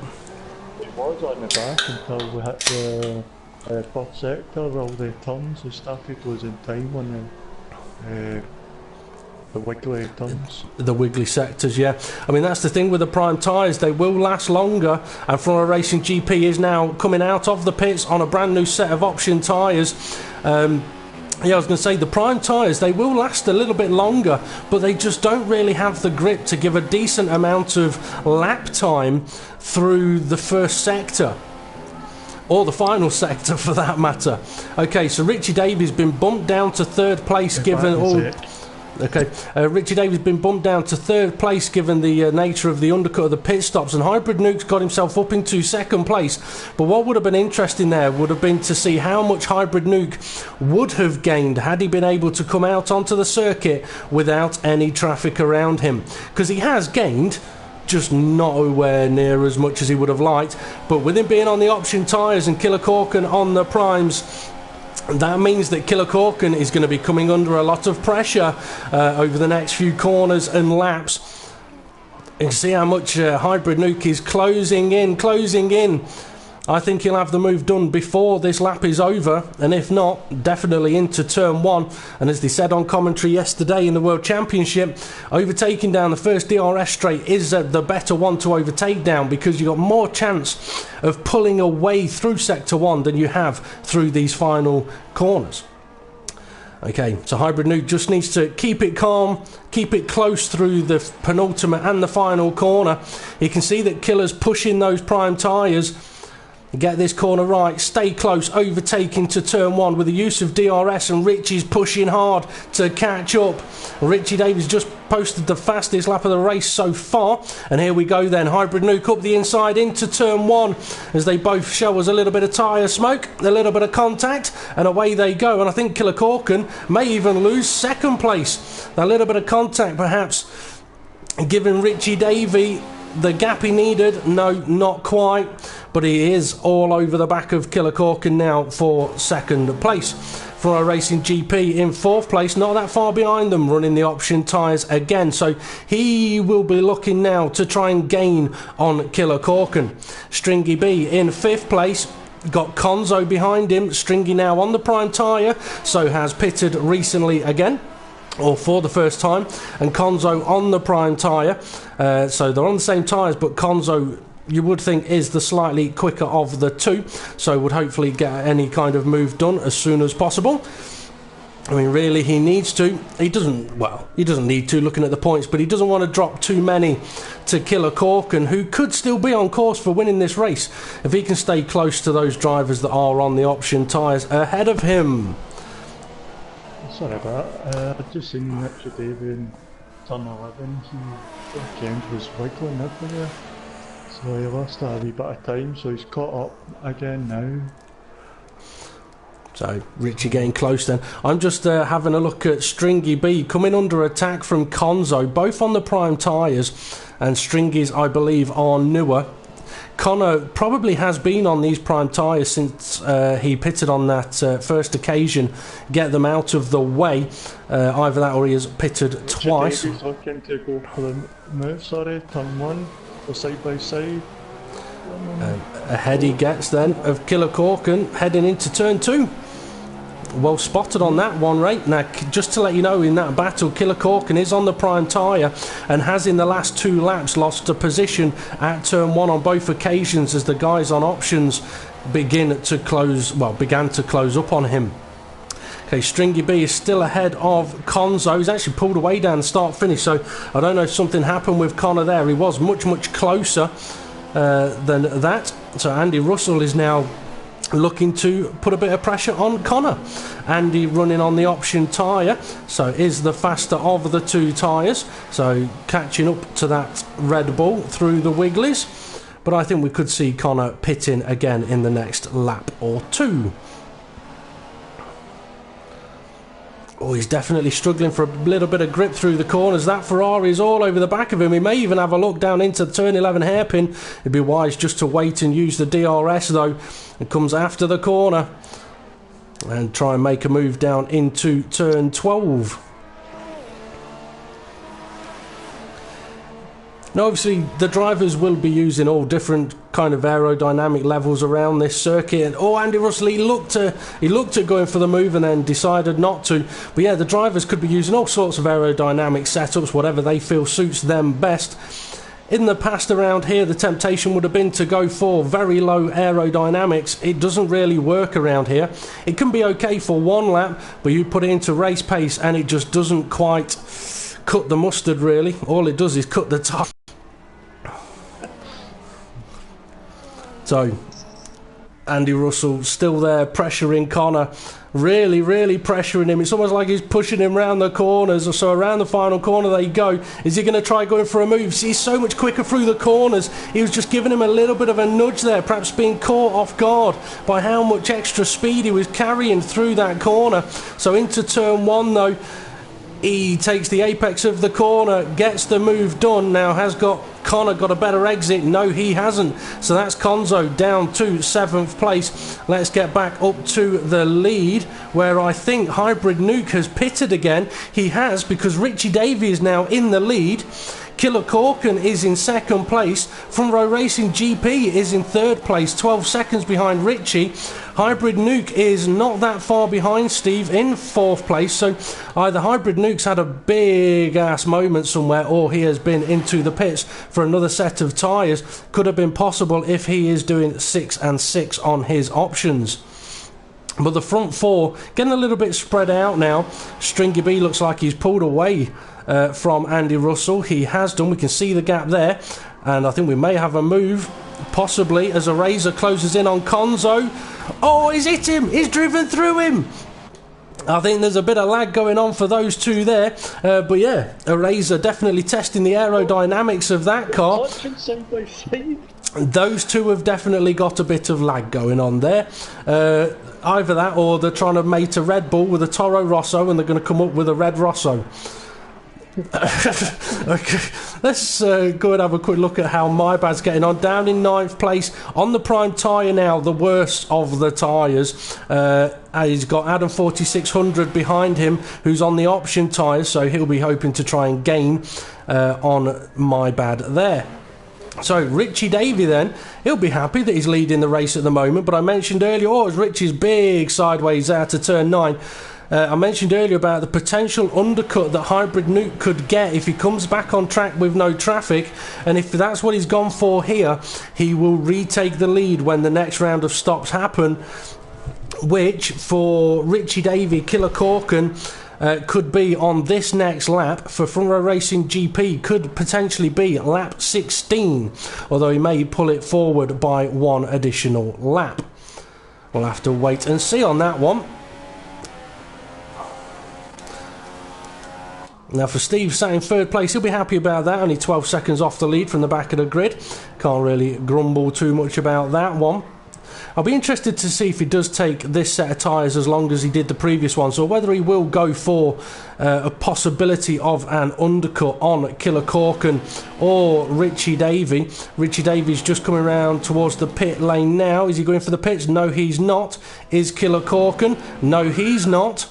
Speaker 2: It was on the back until we hit the 4th sector, all the turns. We started losing time on the wiggly turns.
Speaker 1: The wiggly sectors, yeah. I mean, that's the thing with the prime tyres. They will last longer, and Front Row Racing GP is now coming out of the pits on a brand new set of option tyres. Yeah, I was going to say, the prime tyres, they will last a little bit longer, but they just don't really have the grip to give a decent amount of lap time through the first sector. Or the final sector, for that matter. Okay, so Richie Davies been bumped down to 3rd place, given all... Okay, Richie Davies been bumped down to 3rd place given the nature of the undercut of the pit stops, and Hybrid Nuke's got himself up into 2nd place. But what would have been interesting there would have been to see how much Hybrid Nuke would have gained had he been able to come out onto the circuit without any traffic around him. Because he has gained, just nowhere near as much as he would have liked. But with him being on the option tyres and Killer Corkin on the primes, that means that Killer Corkin is going to be coming under a lot of pressure over the next few corners and laps. You can see how much Hybrid Nuke is closing in. I think he'll have the move done before this lap is over, and if not, definitely into turn 1. And as they said on commentary yesterday in the World Championship, overtaking down the first DRS straight is the better one to overtake down, because you've got more chance of pulling away through Sector 1 than you have through these final corners. Okay, so Hybrid Nuke just needs to keep it calm, keep it close through the penultimate and the final corner. You can see that Killer's pushing those prime tyres. Get this corner right, stay close, overtaking to turn 1 with the use of DRS, and Richie's pushing hard to catch up. Richie Davies just posted the fastest lap of the race so far, and here we go then. Hybrid Nuke up the inside into turn 1 as they both show us a little bit of tyre smoke, a little bit of contact, and away they go. And I think Killer Corkin may even lose second place. A little bit of contact perhaps giving Richie Davey the gap he needed. No, not quite, but he is all over the back of Killer Corkin now for second place. Ferrari Racing GP in fourth place, not that far behind them, running the option tyres again, so he will be looking now to try and gain on Killer Corkin. Stringy B in fifth place, got Konzo behind him. Stringy now on the prime tyre, so has pitted recently again, or for the first time, and Konzo on the prime tyre, so they're on the same tyres, but Konzo, you would think, is the slightly quicker of the two, so would hopefully get any kind of move done as soon as possible. I mean, really, he needs to. He doesn't need to, looking at the points, but he doesn't want to drop too many to Killer Corkin, who could still be on course for winning this race if he can stay close to those drivers that are on the option tyres ahead of him.
Speaker 2: Sorry about that. I've just seen Richard Davey in turn 11. He James was wiggling everywhere, so he lost a wee bit of time, so he's caught up again now.
Speaker 1: So Richie getting close then. I'm just having a look at Stringy B coming under attack from Konzo, both on the prime tyres, and Stringy's, I believe, are newer. Connor probably has been on these prime tyres since he pitted on that first occasion. Get them out of the way. Either that or he has pitted twice.
Speaker 2: He's looking to go for the move, turn 1, or side by side.
Speaker 1: Ahead he gets then of Killer Corkin heading into turn 2. Well spotted on that one, right? Now, just to let you know, in that battle, Killer Corkin is on the prime tyre and has in the last 2 laps lost a position at turn 1 on both occasions as the guys on options began to close up on him. Okay, Stringy B is still ahead of Konzo. He's actually pulled away down the start-finish, so I don't know if something happened with Connor there. He was much, much closer than that. So Andy Russell is now looking to put a bit of pressure on Connor. Andy running on the option tyre, so is the faster of the 2 tyres, so catching up to that Red Bull through the Wigglies. But I think we could see Connor pitting again in the next lap or 2. Oh, he's definitely struggling for a little bit of grip through the corners. That Ferrari is all over the back of him. He may even have a look down into turn 11 hairpin. It'd be wise just to wait and use the DRS though. It comes after the corner and try and make a move down into turn 12. Now, obviously, the drivers will be using all different kind of aerodynamic levels around this circuit. And Andy Russell, he looked at going for the move and then decided not to. But yeah, the drivers could be using all sorts of aerodynamic setups, whatever they feel suits them best. In the past around here, the temptation would have been to go for very low aerodynamics. It doesn't really work around here. It can be okay for 1 lap, but you put it into race pace and it just doesn't quite cut the mustard, really. All it does is cut the top. So, Andy Russell still there, pressuring Connor. Really, really pressuring him. It's almost like he's pushing him round the corners. So around the final corner they go. Is he going to try going for a move? See, he's so much quicker through the corners. He was just giving him a little bit of a nudge there, perhaps being caught off guard by how much extra speed he was carrying through that corner. So into turn 1 though, he takes the apex of the corner, gets the move done. Now, has Connor got a better exit? No, he hasn't. So that's Konzo down to 7th place. Let's get back up to the lead, where I think Hybrid Nuke has pitted again. He has, because Richie Davey is now in the lead. Killer Corkin is in 2nd place. Ferrari Racing GP is in 3rd place, 12 seconds behind Richie. Hybrid Nuke is not that far behind Steve in 4th place, so either Hybrid Nuke's had a big ass moment somewhere or he has been into the pits for another set of tyres. Could have been possible if he is doing 6 and 6 on his options. But the front 4 getting a little bit spread out now. Stringy B looks like he's pulled away from Andy Russell. He has done. We can see the gap there, and I think we may have a move possibly, as a Razor closes in on Konzo. Oh, he's hit him! He's driven through him! I think there's a bit of lag going on for those two there. But yeah, a Razor definitely testing the aerodynamics of that car.
Speaker 2: Watching side by side.
Speaker 1: Those two have definitely got a bit of lag going on there. Either that or they're trying to mate a Red Bull with a Toro Rosso and they're going to come up with a Red Rosso. Okay, let's go and have a quick look at how Maybad's getting on. Down in 9th place on the prime tyre now, the worst of the tyres. He's got Adam 4600 behind him, who's on the option tyres, so he'll be hoping to try and gain on Maybad there. So Richie Davey then, he'll be happy that he's leading the race at the moment, but I mentioned earlier, it's Richie's big sideways out to turn 9. I mentioned earlier about the potential undercut that Hybrid Nuke could get if he comes back on track with no traffic, and if that's what he's gone for here, he will retake the lead when the next round of stops happen, which for Richie Davey, Killer Corkin, could be on this next lap. For Front Row Racing GP could potentially be lap 16, although he may pull it forward by one additional lap. We'll have to wait and see on that one. Now for Steve, sat in 3rd place, he'll be happy about that, only 12 seconds off the lead from the back of the grid. Can't really grumble too much about that one. I'll be interested to see if he does take this set of tyres as long as he did the previous ones, or whether he will go for a possibility of an undercut on Killer Corkin or Richie Davey. Richie Davey's just coming around towards the pit lane now. Is he going for the pits? No, he's not. Is Killer Corkin? No, he's not.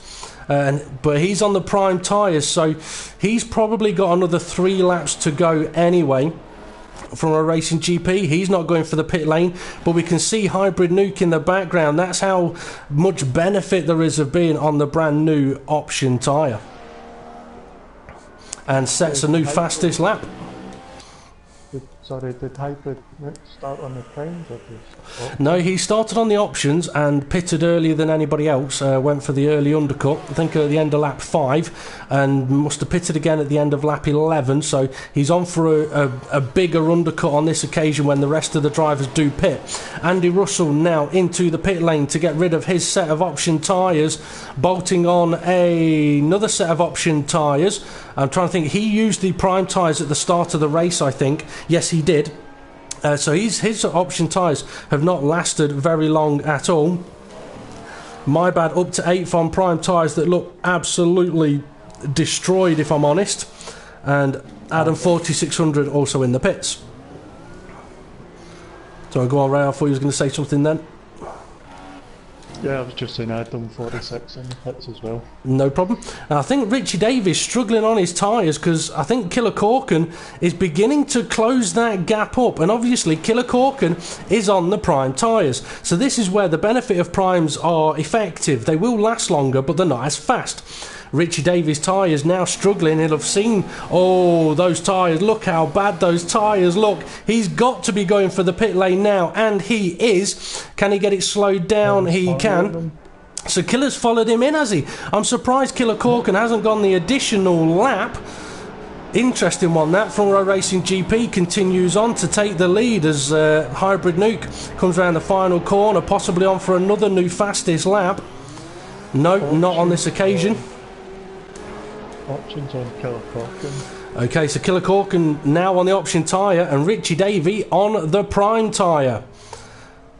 Speaker 1: But he's on the prime tyres, so he's probably got another 3 laps to go anyway. From a Racing GP, he's not going for the pit lane, but we can see Hybrid Nuke in the background. That's how much benefit there is of being on the brand new option tyre, and sets a new fastest lap.
Speaker 2: Did Hybrid start on the primes or just...
Speaker 1: No, he started on the options and pitted earlier than anybody else. Went for the early undercut, I think at the end of lap 5, and must have pitted again at the end of lap 11. So he's on for a bigger undercut on this occasion when the rest of the drivers do pit. Andy Russell now into the pit lane to get rid of his set of option tyres, bolting on another set of option tyres. I'm trying to think, he used the prime tyres at the start of the race, I think. Yes, he did. So his option tyres have not lasted very long at all. Maybad up to 8th on prime tyres that look absolutely destroyed, if I'm honest. And Adam 4600 also in the pits. So I go on, Ray, I thought you was going to say something then.
Speaker 2: Yeah, I was just saying Adam 46 in the pits as well.
Speaker 1: No problem. I think Richie Davies struggling on his tyres, because I think Killer Corkin is beginning to close that gap up, and obviously Killer Corkin is on the prime tyres. So this is where the benefit of primes are effective. They will last longer, but they're not as fast. Richie Davies' tyres now struggling. He'll have seen, those tyres, look how bad those tyres look. He's got to be going for the pit lane now, and he is. Can he get it slowed down? He can. So Killer's followed him in, has he? I'm surprised Killer Corkin hasn't gone the additional lap. Interesting one that. Front Row Racing GP continues on to take the lead as Hybrid Nuke comes around the final corner, possibly on for another new fastest lap. No, not on this occasion.
Speaker 2: Options on Killer Corkin.
Speaker 1: Okay, so Killer Corkin now on the option tyre and Richie Davey on the prime tyre.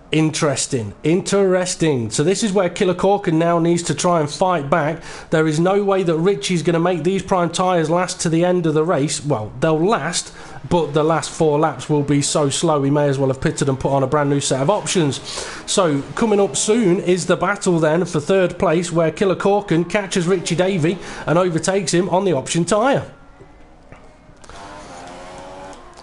Speaker 1: Interesting. So this is where Killer Corkin now needs to try and fight back. There is no way that Richie's going to make these prime tyres last to the end of the race. Well, they'll last, but the last 4 laps will be so slow he may as well have pitted and put on a brand new set of options. So coming up soon is the battle then for 3rd place, where Killer Corkin catches Richie Davey and overtakes him on the option tyre.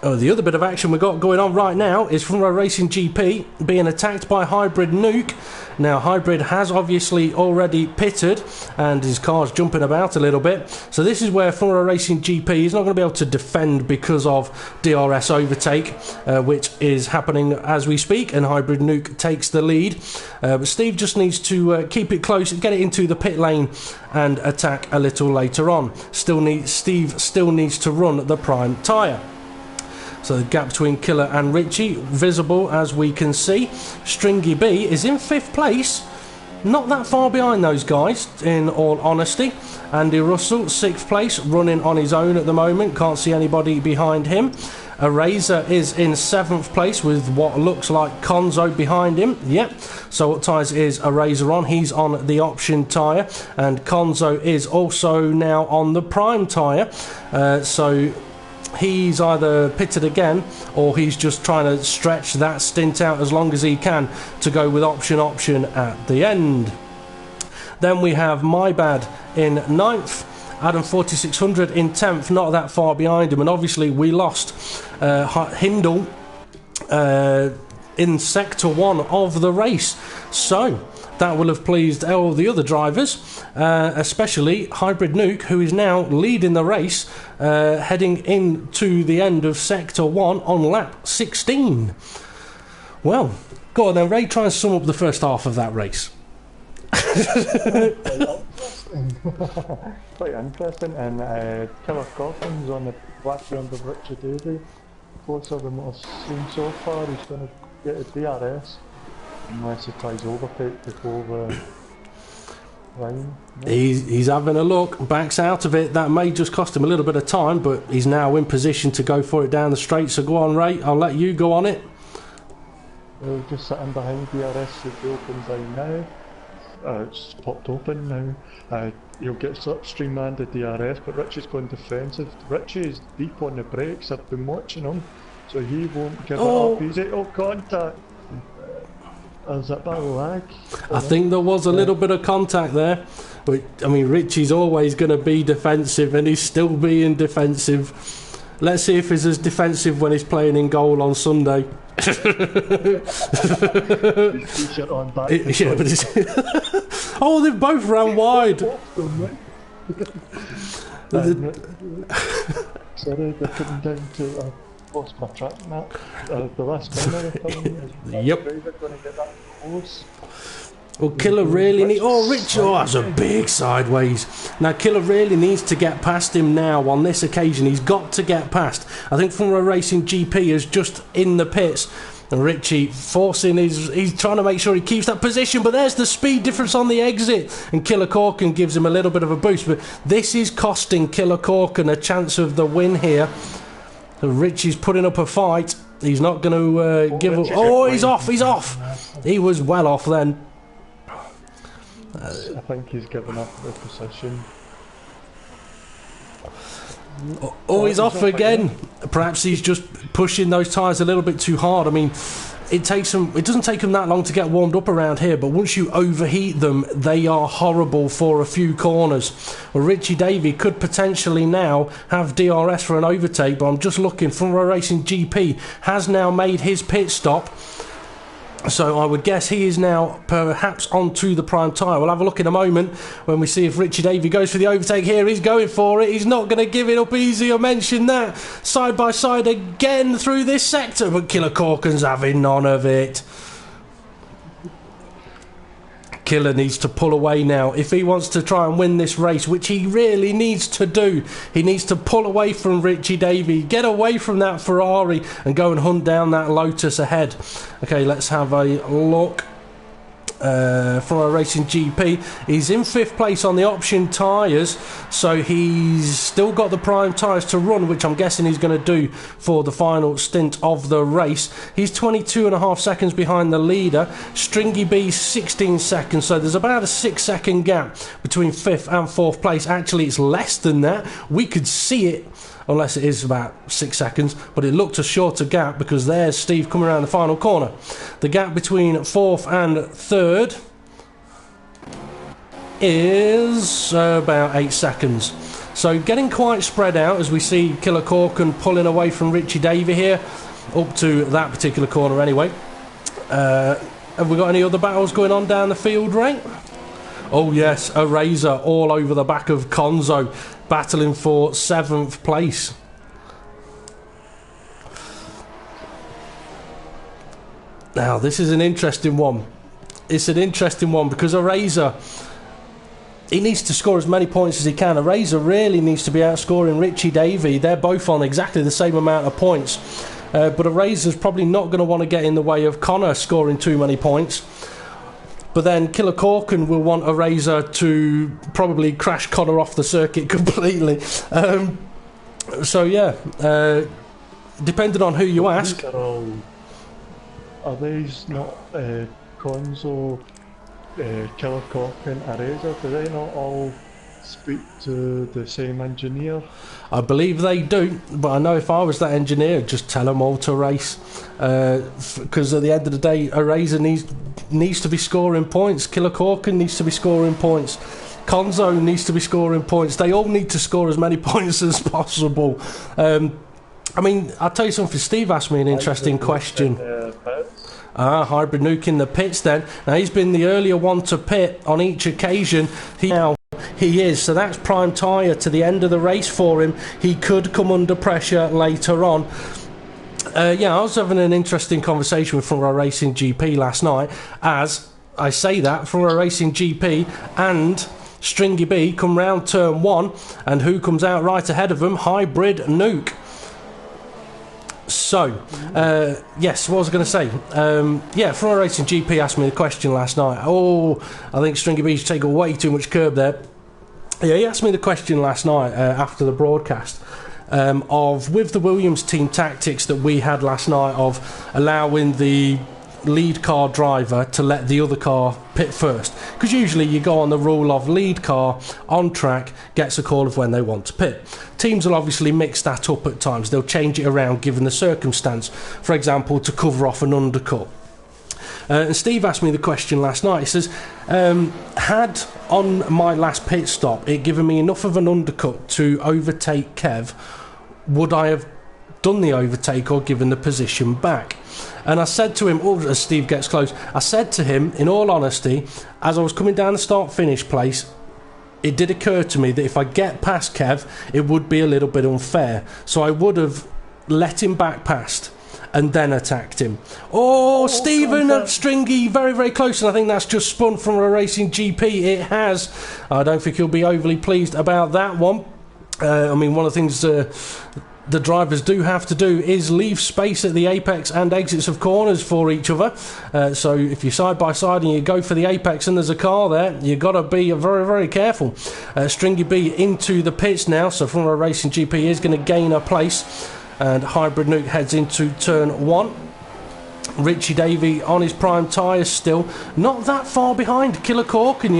Speaker 1: The other bit of action we've got going on right now is Front Row Racing GP being attacked by Hybrid Nuke. Now, Hybrid has obviously already pitted and his car's jumping about a little bit. So this is where Front Row Racing GP is not going to be able to defend because of DRS overtake, which is happening as we speak, and Hybrid Nuke takes the lead. But Steve just needs to keep it close, get it into the pit lane and attack a little later on. Steve still needs to run the prime tyre. So the gap between Killer and Richie, visible as we can see. Stringy B is in 5th place. Not that far behind those guys, in all honesty. Andy Russell, 6th place, running on his own at the moment. Can't see anybody behind him. Eraser is in 7th place with what looks like Konzo behind him. Yep. So what tyres is Eraser on? He's on the option tyre. And Konzo is also now on the prime tyre. So he's either pitted again or he's just trying to stretch that stint out as long as he can to go with option at the end. Then we have My Bad in 9th, Adam 4600 in 10th, not that far behind him, and obviously we lost Hindle in sector 1 of the race, so that will have pleased all the other drivers, especially Hybrid Nuke, who is now leading the race, heading into the end of Sector 1 on lap 16. Well, go on then, Ray, try and sum up the first half of that race.
Speaker 2: Quite interesting, and Killer Coffin's on the background of Richard Davey. Closer than what I've seen so far. He's going to get a DRS. Unless he tries overtake before the line. No.
Speaker 1: He's having a look, backs out of it. That may just cost him a little bit of time, but he's now in position to go for it down the straight. So go on, Ray, I'll let you go on it.
Speaker 2: Just sitting behind DRS, the opens line now. It's popped open now. He'll get slipstream and the DRS, but Richie's going defensive. Richie is deep on the brakes. I've been watching him, so he won't give it up. He's at contact. Is that bad lag?
Speaker 1: I think there was a little bit of contact there, but I mean Richie's always going to be defensive, and he's still being defensive. Let's see if he's as defensive when he's playing in goal on Sunday.
Speaker 2: His t-shirt on back.
Speaker 1: Yeah, but it's oh, they've both ran wide.
Speaker 2: Sorry, they're coming down to. Lost my track map. The last corner of them.
Speaker 1: Yep.
Speaker 2: Going to get that close.
Speaker 1: Well, Killer really needs... Oh, Rich, oh, that's a big sideways. Now, Killer really needs to get past him now on this occasion. He's got to get past. I think Formula Racing GP is just in the pits. And Richie forcing his... He's trying to make sure he keeps that position, but there's the speed difference on the exit. And Killer Corkin gives him a little bit of a boost. But this is costing Killer Corkin a chance of the win here. So Richie's putting up a fight. He's not going to give up. Oh, he's off. He's off. He was well off then.
Speaker 2: I think he's given up the position.
Speaker 1: Oh, he's off again. Perhaps he's just pushing those tyres a little bit too hard. I mean, it doesn't take them that long to get warmed up around here, but once you overheat them, they are horrible for a few corners. Well, Richie Davey could potentially now have DRS for an overtake, but I'm just looking. Formula Racing GP has now made his pit stop. So I would guess he is now perhaps onto the prime tyre. We'll have a look in a moment when we see if Richie Davey goes for the overtake here. He's going for it. He's not going to give it up easy. I mentioned that. Side by side again through this sector. But Killer Corkin's having none of it. Killer needs to pull away now if he wants to try and win this race, which he really needs to do. He needs to pull away from Richie Davey, get away from that Ferrari and go and hunt down that Lotus ahead. Okay, let's have a look. From a Racing GP, he's in 5th place on the option tyres, so he's still got the prime tyres to run, which I'm guessing he's going to do for the final stint of the race. He's 22.5 seconds behind the leader. Stringy B 16 seconds, so there's about a 6-second gap between 5th and 4th place. Actually, it's less than that. We could see it, unless it is about 6 seconds, but it looked a shorter gap because there's Steve coming around the final corner. The gap between 4th and 3rd is about 8 seconds. So getting quite spread out as we see Killer Corkin pulling away from Richie Davey here, up to that particular corner anyway. Have we got any other battles going on down the field, Ray? Oh yes, a razor all over the back of Konzo, battling for 7th place. Now this is an interesting one. It's an interesting one because a razor he needs to score as many points as he can. Eraser really needs to be outscoring Richie Davey. They're both on exactly the same amount of points. But Eraser's probably not going to want to get in the way of Connor scoring too many points. But then Killer Corkin will want Eraser to probably crash Connor off the circuit completely. So yeah, depending on who you ask.
Speaker 2: Are these not Konzo, Killer Corkin, Eraser? Do they not all speak to the same engineer?
Speaker 1: I believe they do, but I know if I was that engineer, I'd just tell them all to race. Because at the end of the day, Eraser needs to be scoring points. Killer Corkin needs to be scoring points. Konzo needs to be scoring points. They all need to score as many points as possible. I mean, I'll tell you something. Steve asked me an interesting question. Hybrid Nuke in the pits then. Now, he's been the earlier one to pit on each occasion. He is. So that's prime tyre to the end of the race for him. He could come under pressure later on. I was having an interesting conversation with Front Row Racing GP last night. As I say that, Front Row Racing GP and Stringy B come round turn 1, and who comes out right ahead of them? Hybrid Nuke. So, yes, what was I going to say? Front Row Racing GP asked me the question last night. I think Stringy B's taken way too much curb there. Yeah, he asked me the question last night after the broadcast with the Williams team tactics that we had last night of allowing the lead car driver to let the other car pit first, because usually you go on the rule of lead car on track gets a call of when they want to pit. Teams will obviously mix that up at times. They'll change it around given the circumstance, for example to cover off an undercut. And Steve asked me the question last night. He says, had on my last pit stop it given me enough of an undercut to overtake Kev, would I have done the overtake or given the position back? And I said to him, as Steve gets close, I said to him, in all honesty, as I was coming down the start-finish place, it did occur to me that if I get past Kev, it would be a little bit unfair. So I would have let him back past and then attacked him. Stephen Stringy, very, very close, and I think that's just spun from a Racing GP. It has. I don't think he'll be overly pleased about that one. One of the things the drivers do have to do is leave space at the apex and exits of corners for each other. So if you're side by side and you go for the apex and there's a car there, you've got to be very, very careful. Stringy B into the pits now, so from a Racing GP is going to gain a place, and Hybrid Nuke heads into turn 1. Richie Davey on his prime tyres still, not that far behind Killer Corkin,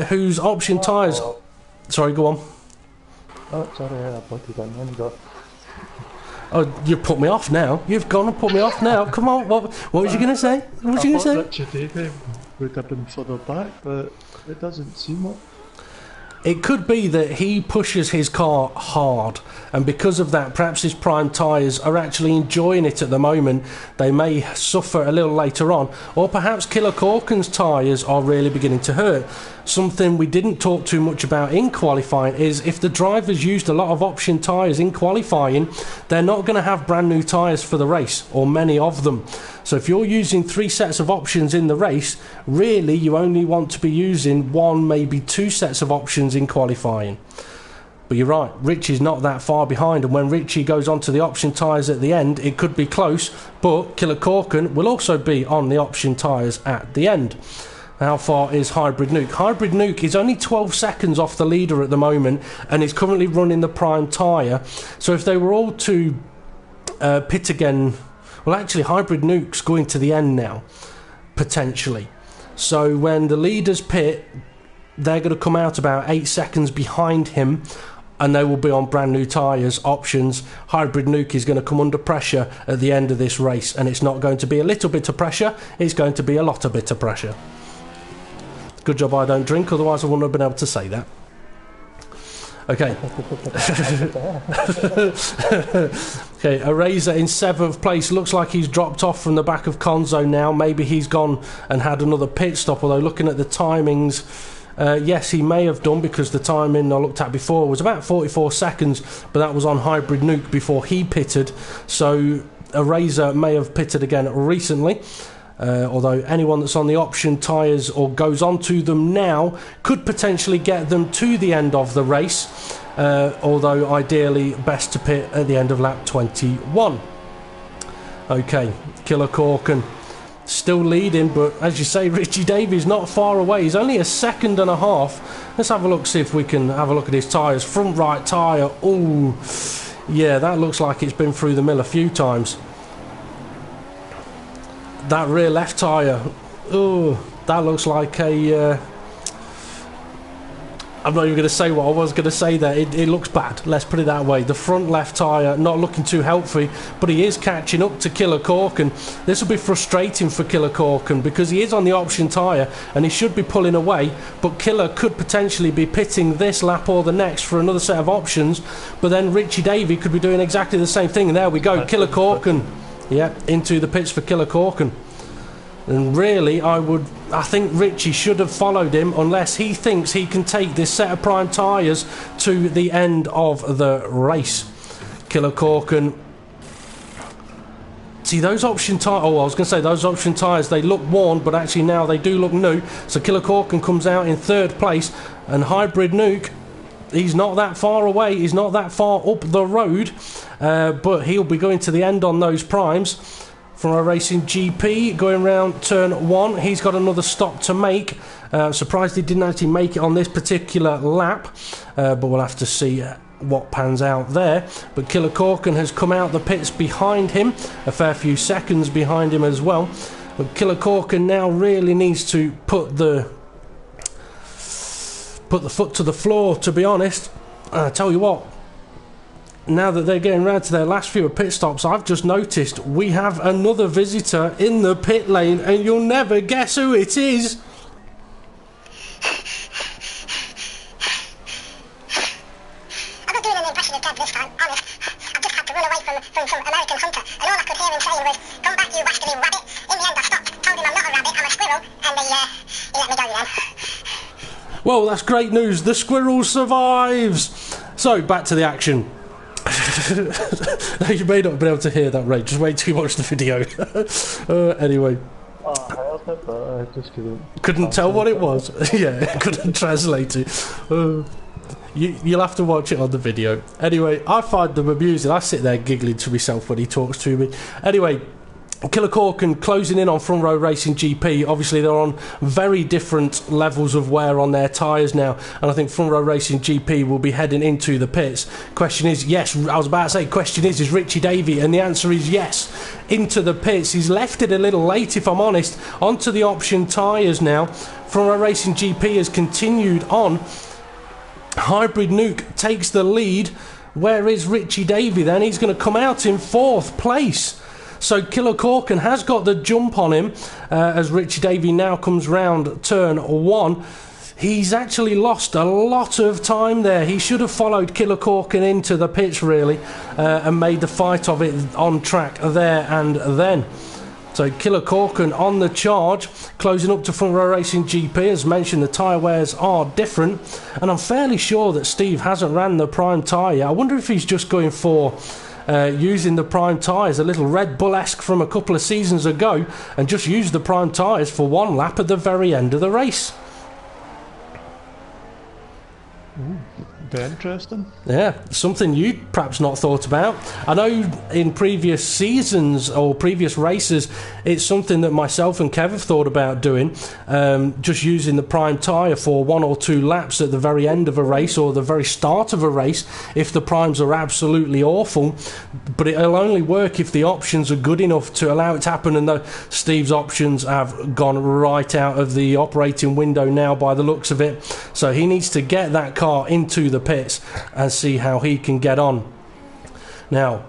Speaker 1: whose option tyres... Sorry, go on.
Speaker 2: Oh, sorry, I bloody done then. Go.
Speaker 1: Oh, you put me off now. You've gone and put me off now. Come on, what was you going to say? What was you going to say?
Speaker 2: Richard Davey would have been further back, but it doesn't seem it.
Speaker 1: It could be that he pushes his car hard, and because of that, perhaps his prime tyres are actually enjoying it at the moment. They may suffer a little later on, or perhaps Killer Corkin's tyres are really beginning to hurt. Something we didn't talk too much about in qualifying is if the drivers used a lot of option tyres in qualifying, they're not going to have brand new tyres for the race, or many of them. So if you're using 3 sets of options in the race, really you only want to be using 1, maybe 2 sets of options in qualifying. But you're right, Richie's not that far behind, and when Richie goes onto the option tyres at the end, it could be close, but Killer Corkin will also be on the option tyres at the end. How far is Hybrid Nuke? Hybrid Nuke is only 12 seconds off the leader at the moment, and is currently running the prime tyre. So if they were all to pit again... Well, actually, Hybrid Nuke's going to the end now, potentially. So when the leaders pit, they're going to come out about 8 seconds behind him, and they will be on brand new tyres, options. Hybrid Nuke is going to come under pressure at the end of this race, and it's not going to be a little bit of pressure, it's going to be a lot of bit of pressure. Good job I don't drink, otherwise I wouldn't have been able to say that. Okay. Okay, Eraser in 7th place. Looks like he's dropped off from the back of Konzo now. Maybe he's gone and had another pit stop, although looking at the timings, yes, he may have done, because the timing I looked at before was about 44 seconds, but that was on Hybrid Nuke before he pitted. So Eraser may have pitted again recently. although anyone that's on the option tyres or goes onto them now could potentially get them to the end of the race, although ideally best to pit at the end of lap 21. Okay, Killer Corkin still leading, but as you say, Richie Davies not far away. He's only a second and a half. Let's have a look, see if we can have a look at his tyres. Front right tyre, oh yeah, that looks like it's been through the mill a few times. That rear left tyre, oh, that looks like a I'm not even going to say what I was going to say there. It looks bad, let's put it that way. The front left tyre not looking too healthy, but he is catching up to Killer Corkin. This will be frustrating for Killer Corkin because he is on the option tyre and he should be pulling away, but Killer could potentially be pitting this lap or the next for another set of options, but then Richie Davey could be doing exactly the same thing. And there we go, Killer Corkin, yeah, into the pits for Killer Corkin. And really, I think Richie should have followed him unless he thinks he can take this set of prime tyres to the end of the race. Killer Corkin. See, those option tyres, I was going to say, those option tyres, they look worn, but actually now they do look new. So Killer Corkin comes out in third place, and Hybrid Nuke, he's not that far away, he's not that far up the road, but he'll be going to the end on those primes. From a Racing GP, going round turn 1, he's got another stop to make. Surprised he didn't actually make it on this particular lap, but we'll have to see what pans out there. But Killer Corkin has come out the pits behind him, a fair few seconds behind him as well. But Killer Corkin now really needs to put the foot to the floor, to be honest. I tell you what, now that they're getting round to their last few pit stops, I've just noticed we have another visitor in the pit lane, and you'll never guess who it is.
Speaker 4: I'm not doing an impression of Deb this time, honest. I just had to run away from some American hunter, and all I could hear him saying was, "Come back, you rascally rabbit." In the end, I stopped, told him I'm not a rabbit, I'm a squirrel, and he let me go then.
Speaker 1: Well, that's great news. The squirrel survives. So, back to the action. You may not have been able to hear that, Ray. Just wait till you watch the video. Anyway.
Speaker 2: I heard it, but I just
Speaker 1: couldn't tell what it was. Yeah, couldn't translate it. You'll have to watch it on the video. Anyway, I find them amusing. I sit there giggling to myself when he talks to me. Anyway, Killer Corkin closing in on Front Row Racing GP. Obviously, they're on very different levels of wear on their tyres now, and I think Front Row Racing GP will be heading into the pits. Question is, yes, I was about to say, question is Richie Davey? And the answer is yes, into the pits. He's left it a little late, if I'm honest. Onto the option tyres now. Front Row Racing GP has continued on. Hybrid Nuke takes the lead. Where is Richie Davey then? He's going to come out in fourth place. So Killer Corkin has got the jump on him as Richie Davey now comes round turn 1. He's actually lost a lot of time there. He should have followed Killer Corkin into the pits, really, and made the fight of it on track there and then. So Killer Corkin on the charge, closing up to Front Row Racing GP. As mentioned, the tyre wears are different, and I'm fairly sure that Steve hasn't ran the prime tyre yet. I wonder if he's just going for using the prime tyres, a little Red Bull-esque from a couple of seasons ago, and just use the prime tyres for one lap at the very end of the race.
Speaker 2: Ooh, very interesting.
Speaker 1: Yeah, something you'd perhaps not thought about. I know in previous seasons or previous races, it's something that myself and Kev have thought about doing, just using the prime tyre for 1 or 2 laps at the very end of a race or the very start of a race if the primes are absolutely awful, but it'll only work if the options are good enough to allow it to happen, and Steve's options have gone right out of the operating window now by the looks of it, so he needs to get that car into the pits and see how he can get on. Now,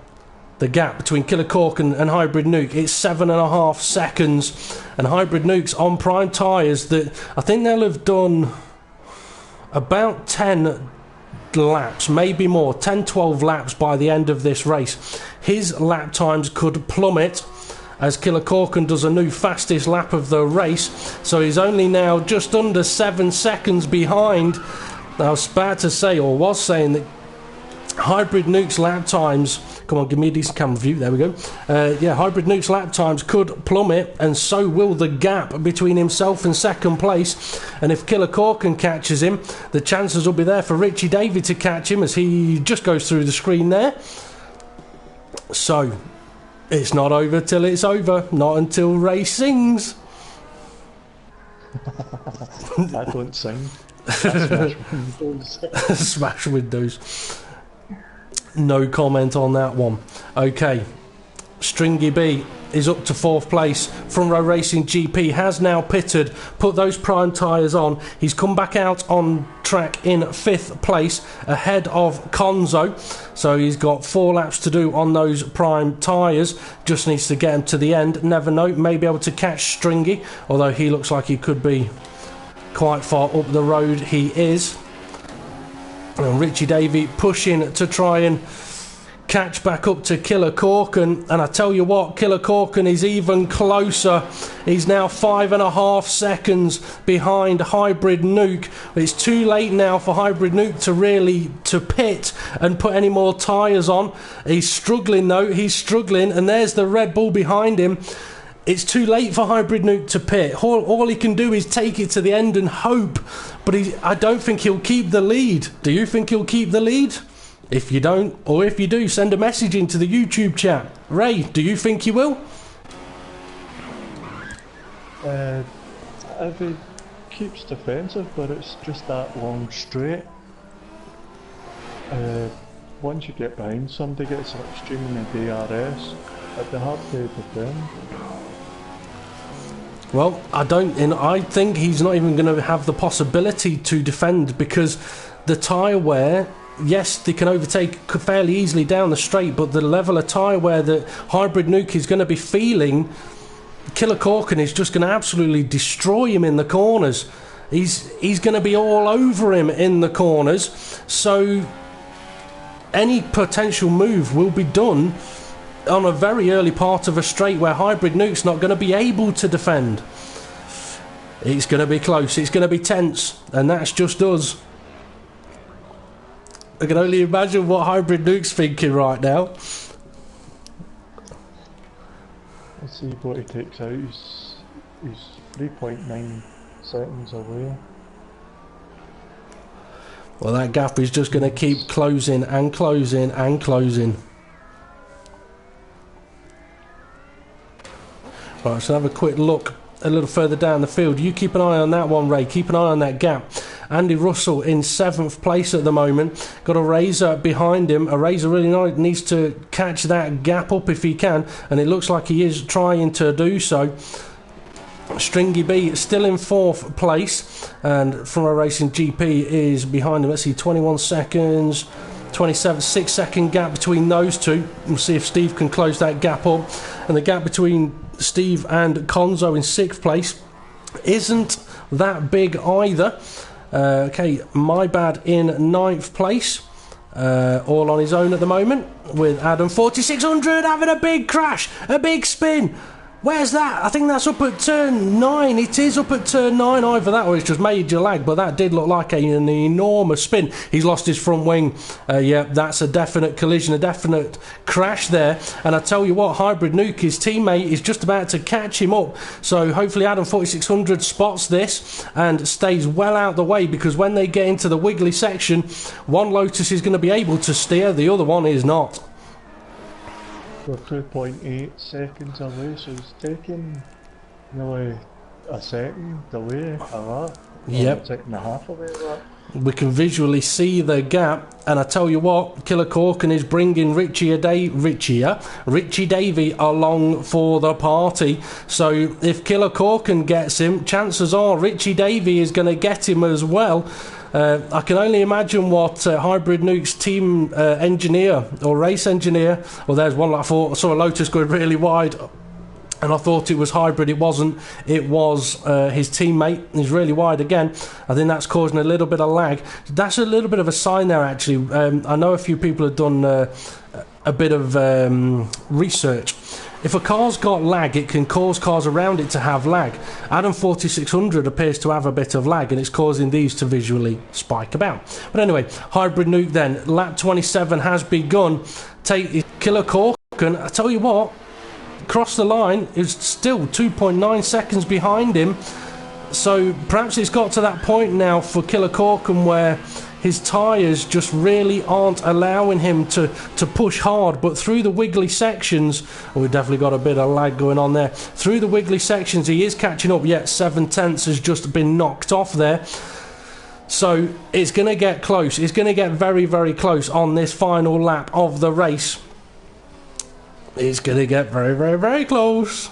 Speaker 1: the gap between Killer Corkin and Hybrid Nuke, it's 7.5 seconds, and Hybrid Nuke's on prime tyres that I think they'll have done about 10 laps, maybe more, 10-12 laps by the end of this race. His lap times could plummet as Killer Corkin does a new fastest lap of the race, so he's only now just under 7 seconds behind. I was about to say, or was saying, that Hybrid Nuke's lap times, come on, give me a decent camera view, there we go. Hybrid Nuke's lap times could plummet, and so will the gap between himself and second place. And if Killer Corkin catches him, the chances will be there for Richie Davey to catch him as he just goes through the screen there. So, it's not over till it's over, not until Ray sings.
Speaker 2: I don't sing. Smash windows.
Speaker 1: Smash windows. No comment on that one. Okay, Stringy B is up to 4th place. Front Row Racing GP has now pitted, put those prime tyres on. He's come back out on track in 5th place ahead of Konzo. So he's got 4 laps to do on those prime tyres. Just needs to get him to the end. Never know, may be able to catch Stringy, although he looks like he could be quite far up the road. He is. And Richie Davey pushing to try and catch back up to Killer Corkin, and I tell you what, Killer Corkin is even closer. He's now 5.5 seconds behind Hybrid Nuke. It's too late now for Hybrid Nuke to really pit and put any more tyres on. He's struggling though, he's struggling, and there's the Red Bull behind him. It's too late for Hybrid Nuke to pit. All he can do is take it to the end and hope, but I don't think he'll keep the lead. Do you think he'll keep the lead? If you don't, or if you do, send a message into the YouTube chat. Ray, do you think he will?
Speaker 2: If he keeps defensive, but it's just that long straight. Once you get behind somebody, gets extreme in the DRS, it'd be hard to defend.
Speaker 1: Well, I think he's not even going to have the possibility to defend, because the tyre wear, yes, they can overtake fairly easily down the straight, but the level of tyre wear that Hybrid Nuke is going to be feeling, Killer Corkin is just going to absolutely destroy him in the corners. He's going to be all over him in the corners, so any potential move will be done on a very early part of a straight where Hybrid Nuke's not going to be able to defend. It's going to be close, it's going to be tense, and that's just us. I can only imagine what Hybrid Nuke's thinking right now.
Speaker 2: Let's see what he takes out. He's 3.9 seconds away.
Speaker 1: Well, that gap is just going to keep closing and closing and closing. Right, let's have a quick look a little further down the field. You keep an eye on that one, Ray. Keep an eye on that gap. Andy Russell in 7th place at the moment. Got a Razor behind him. A Razor really needs to catch that gap up if he can, and it looks like he is trying to do so. Stringy B still in 4th place, and Front Row Racing GP is behind him. Let's see, 21 seconds, 27, 6-second gap between those two. We'll see if Steve can close that gap up. And the gap between Steve and Konzo in 6th place isn't that big either. Okay, My Bad in 9th place, all on his own at the moment, with Adam 4600 having a big crash, a big spin. Where's that? I think that's up at turn 9. It is up at turn 9. Either that or it's just major lag, but that did look like an enormous spin. He's lost his front wing. Yeah, that's a definite collision, a definite crash there. And I tell you what, Hybrid Nuke, his teammate, is just about to catch him up. So hopefully Adam 4600 spots this and stays well out the way, because when they get into the wiggly section, one Lotus is going to be able to steer, the other one is not.
Speaker 2: We're 2.8 seconds away, so he's taking nearly a second away, a lap.
Speaker 1: Yep.
Speaker 2: A second and a half away a lap.
Speaker 1: We can visually see the gap, and I tell you what, Killer Corkin is bringing Richie Davey along for the party. So if Killer Corkin gets him, chances are Richie Davey is going to get him as well. I can only imagine what Hybrid Nuke's team engineer or race engineer. Well, there's one I saw a Lotus going really wide, and I thought it was Hybrid. It wasn't. It was his teammate. He's really wide again. I think that's causing a little bit of lag. That's a little bit of a sign there, actually. I know a few people have done a bit of research, if a car's got lag, it can cause cars around it to have lag. Adam 4600 appears to have a bit of lag, and it's causing these to visually spike about. But anyway, Hybrid Nuke then. Lap 27 has begun. Take Killer Corkin. I tell you what, across the line is still 2.9 seconds behind him. So perhaps it's got to that point now for Killer Corkin where his tyres just really aren't allowing him to push hard. But through the wiggly sections, we've definitely got a bit of lag going on there. Through the wiggly sections, he is catching up, yet 7/10 has just been knocked off there. So it's going to get close. It's going to get very, very close on this final lap of the race. It's going to get very, very, very close.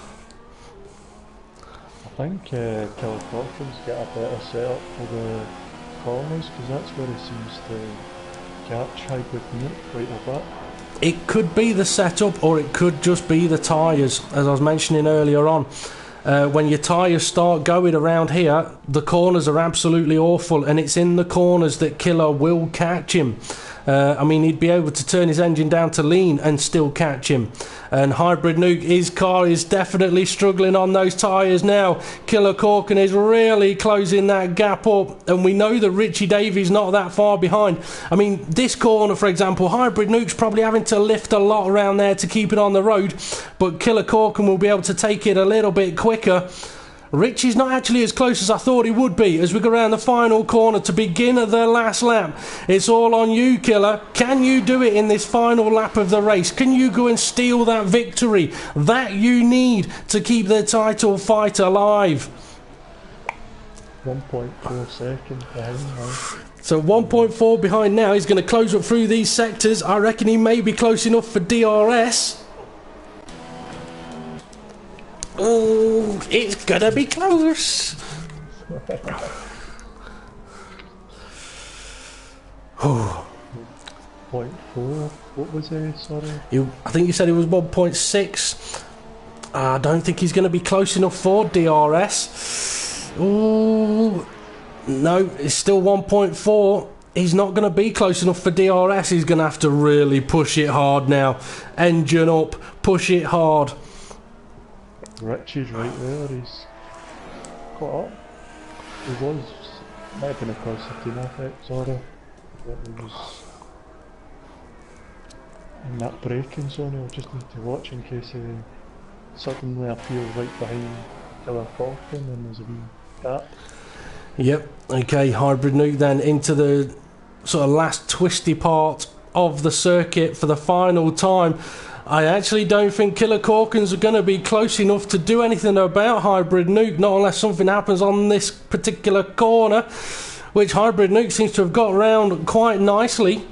Speaker 2: I think Killer Corkin's got a better setup for the corners, because that's where he seems to catch Hybrid Nuke quite a bit.
Speaker 1: It could be the setup, or it could just be the tyres, as I was mentioning earlier on. When your tyres start going around here, the corners are absolutely awful, and it's in the corners that Killer will catch him. I mean, he'd be able to turn his engine down to lean and still catch him. And Hybrid Nuke, his car is definitely struggling on those tyres now. Killer Corkin is really closing that gap up, and we know that Richie Davies not that far behind. I mean, this corner, for example, Hybrid Nuke's probably having to lift a lot around there to keep it on the road, but Killer Corkin will be able to take it a little bit quicker. Richie's not actually as close as I thought he would be as we go around the final corner to begin the last lap. It's all on you, Killer. Can you do it in this final lap of the race? Can you go and steal that victory that you need to keep the title fight alive?
Speaker 2: 1.4 seconds behind now.
Speaker 1: So 1.4 behind now. He's going to close up through these sectors. I reckon he may be close enough for DRS. Oh, it's gonna be close. Oh.
Speaker 2: 0.4. What was it? Sorry.
Speaker 1: I think you said it was 1.6. I don't think he's going to be close enough for DRS. Oh, no, it's still 1.4. He's not going to be close enough for DRS. He's going to have to really push it hard now. Engine up, push it hard.
Speaker 2: Richie's right there, he's caught up. He was, might have been a concertina effect, sorry. But he was in that braking zone. He'll just need to watch in case he suddenly appears right behind Killer Corkin and there's a wee gap.
Speaker 1: Yep, okay, Hybrid Nuke then into the sort of last twisty part of the circuit for the final time. I actually don't think Killer Corkins are going to be close enough to do anything about Hybrid Nuke, not unless something happens on this particular corner, which Hybrid Nuke seems to have got around quite nicely.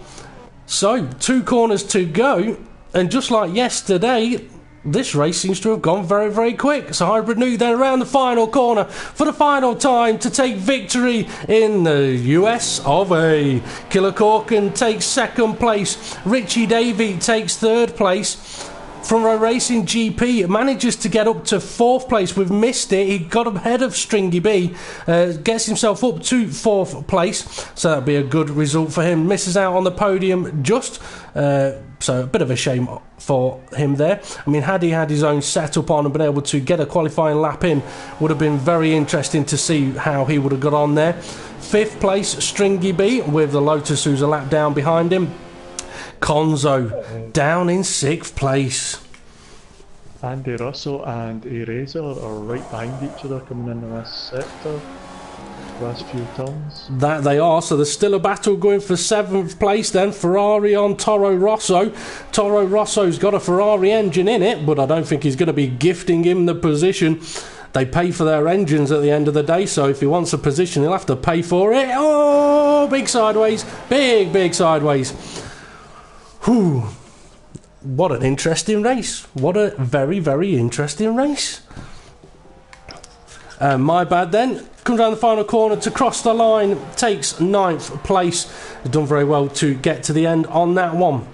Speaker 1: So, 2 corners to go, and just like yesterday, this race seems to have gone very, very quick. So Hybrid Nuke then around the final corner for the final time to take victory in the U.S.A. Killer Corkin takes 2nd place. Richie Davey takes 3rd place. From a Racing GP, manages to get up to 4th place. We've missed it. He got ahead of Stringy B, gets himself up to 4th place, so that'd be a good result for him. Misses out on the podium just, so a bit of a shame for him there. I mean, had he had his own setup on and been able to get a qualifying lap in, would have been very interesting to see how he would have got on there. 5th place, Stringy B, with the Lotus who's a lap down behind him. Conzo down in 6th place.
Speaker 2: Andy Russell and Eraser are right behind each other coming in the last sector, last few turns.
Speaker 1: That they are, so there's still a battle going for 7th place then. Ferrari on Toro Rosso. Toro Rosso's got a Ferrari engine in it, but I don't think he's going to be gifting him the position. They pay for their engines at the end of the day, so if he wants a position, he'll have to pay for it. Oh, big sideways. Big sideways. Whew. What an interesting race. What a very, very interesting race. My bad then. Comes around the final corner to cross the line. Takes 9th place. Done very well to get to the end on that one.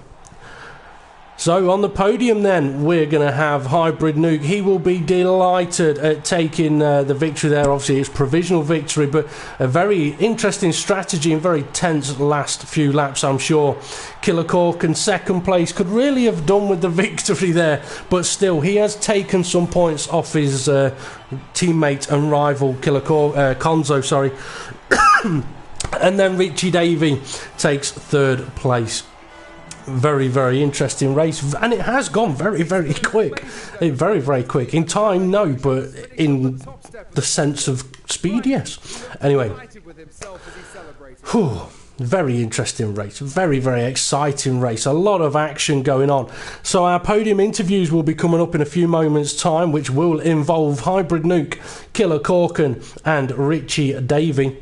Speaker 1: So on the podium then, we're going to have Hybrid Nuke. He will be delighted at taking the victory there. Obviously, it's provisional victory, but a very interesting strategy and very tense last few laps, I'm sure. Killer Cork in second place could really have done with the victory there, but still, he has taken some points off his teammate and rival Killer Cork, Konzo, sorry. And then Richie Davey takes third place. Very, very interesting race, and it has gone very, very quick. Very, very quick. In time, no, but in the sense of speed, yes. Anyway, very interesting race. Very, very exciting race. A lot of action going on. So our podium interviews will be coming up in a few moments' time, which will involve Hybrid Nuke, Killer Corkin, and Richie Davey.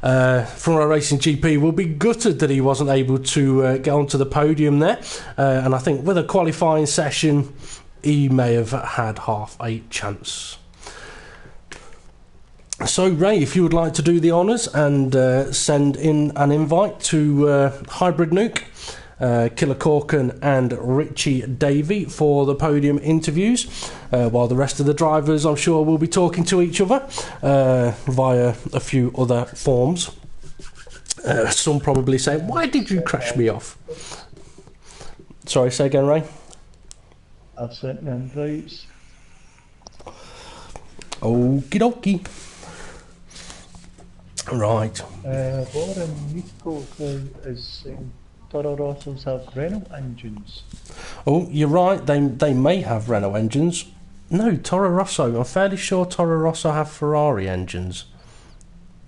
Speaker 1: From our Racing GP will be gutted that he wasn't able to get onto the podium there, and I think with a qualifying session he may have had half a chance. So Ray, if you would like to do the honours and send in an invite to Hybrid Nuke, Killer Corkin and Richie Davey for the podium interviews, while the rest of the drivers, I'm sure, will be talking to each other via a few other forms. Some probably say, why did you crash me off? Sorry, say again, Ray.
Speaker 2: I've sent them invites.
Speaker 1: Okie dokie. Right.
Speaker 2: What in Mexico is saying Toro Rossos have Renault engines.
Speaker 1: Oh, you're right, they may have Renault engines. No, Toro Rosso, I'm fairly sure Toro Rosso have Ferrari engines.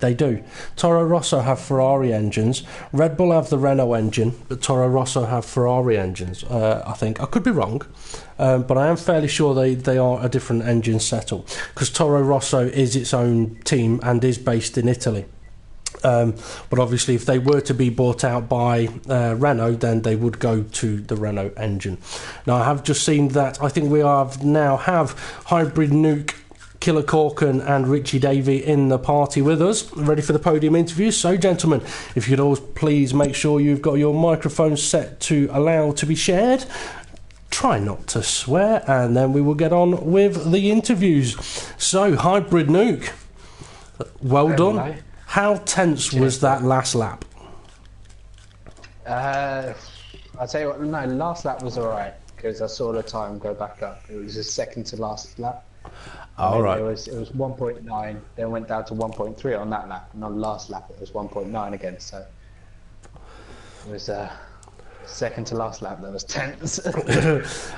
Speaker 1: They do. Toro Rosso have Ferrari engines. Red Bull have the Renault engine, but Toro Rosso have Ferrari engines, I think. I could be wrong, but I am fairly sure they are a different engine setup, because Toro Rosso is its own team and is based in Italy. But obviously if they were to be bought out by Renault, then they would go to the Renault engine. Now I have just seen that I think we now have Hybrid Nuke, Killer Corkin and Richie Davey in the party with us, ready for the podium interview. So gentlemen, if you'd always please make sure you've got your microphones set to allow to be shared. Try not to swear, and then we will get on with the interviews. So Hybrid Nuke, well done. How tense was that last lap?
Speaker 5: I'll tell you what, no, last lap was alright, because I saw the time go back up. It was the second to last lap.
Speaker 1: Alright.
Speaker 5: It was 1.9, then went down to 1.3 on that lap, and on the last lap it was 1.9 again, so it was second to last lap that was tense.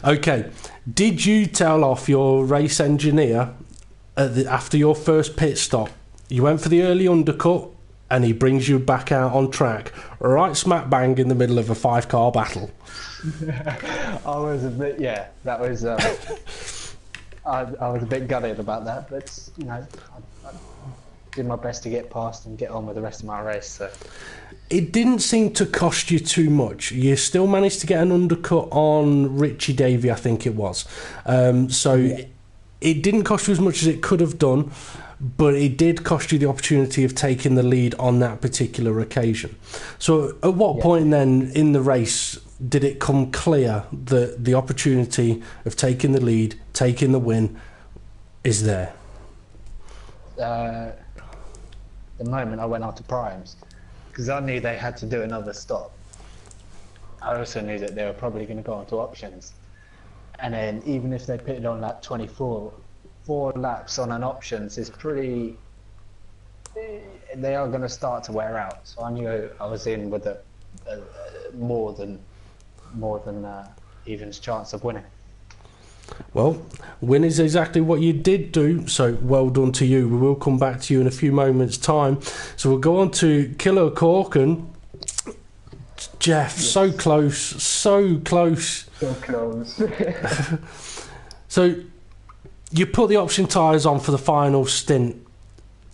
Speaker 1: Okay, did you tell off your race engineer after your first pit stop? You went for the early undercut and he brings you back out on track, right smack bang in the middle of a 5-car battle.
Speaker 5: I was a bit, yeah, that was, I was a bit gutted about that, but, you know, I did my best to get past and get on with the rest of my race, so.
Speaker 1: It didn't seem to cost you too much. You still managed to get an undercut on Richie Davey, I think it was. It didn't cost you as much as it could have done, but it did cost you the opportunity of taking the lead on that particular occasion. So at what point then in the race did it come clear that the opportunity of taking the lead, taking the win, is there?
Speaker 5: The moment I went on to primes, because I knew they had to do another stop. I also knew that they were probably going to go on to options. And then even if they pitted on lap 24, 4 laps on an options is pretty, they are going to start to wear out. So I knew I was in with a more than even's chance of winning.
Speaker 1: Well, win is exactly what you did do, so well done to you. We will come back to you in a few moments' time. So we'll go on to Killer Corkin. Jeff, yes. So close. So close. So you put the option tyres on for the final stint.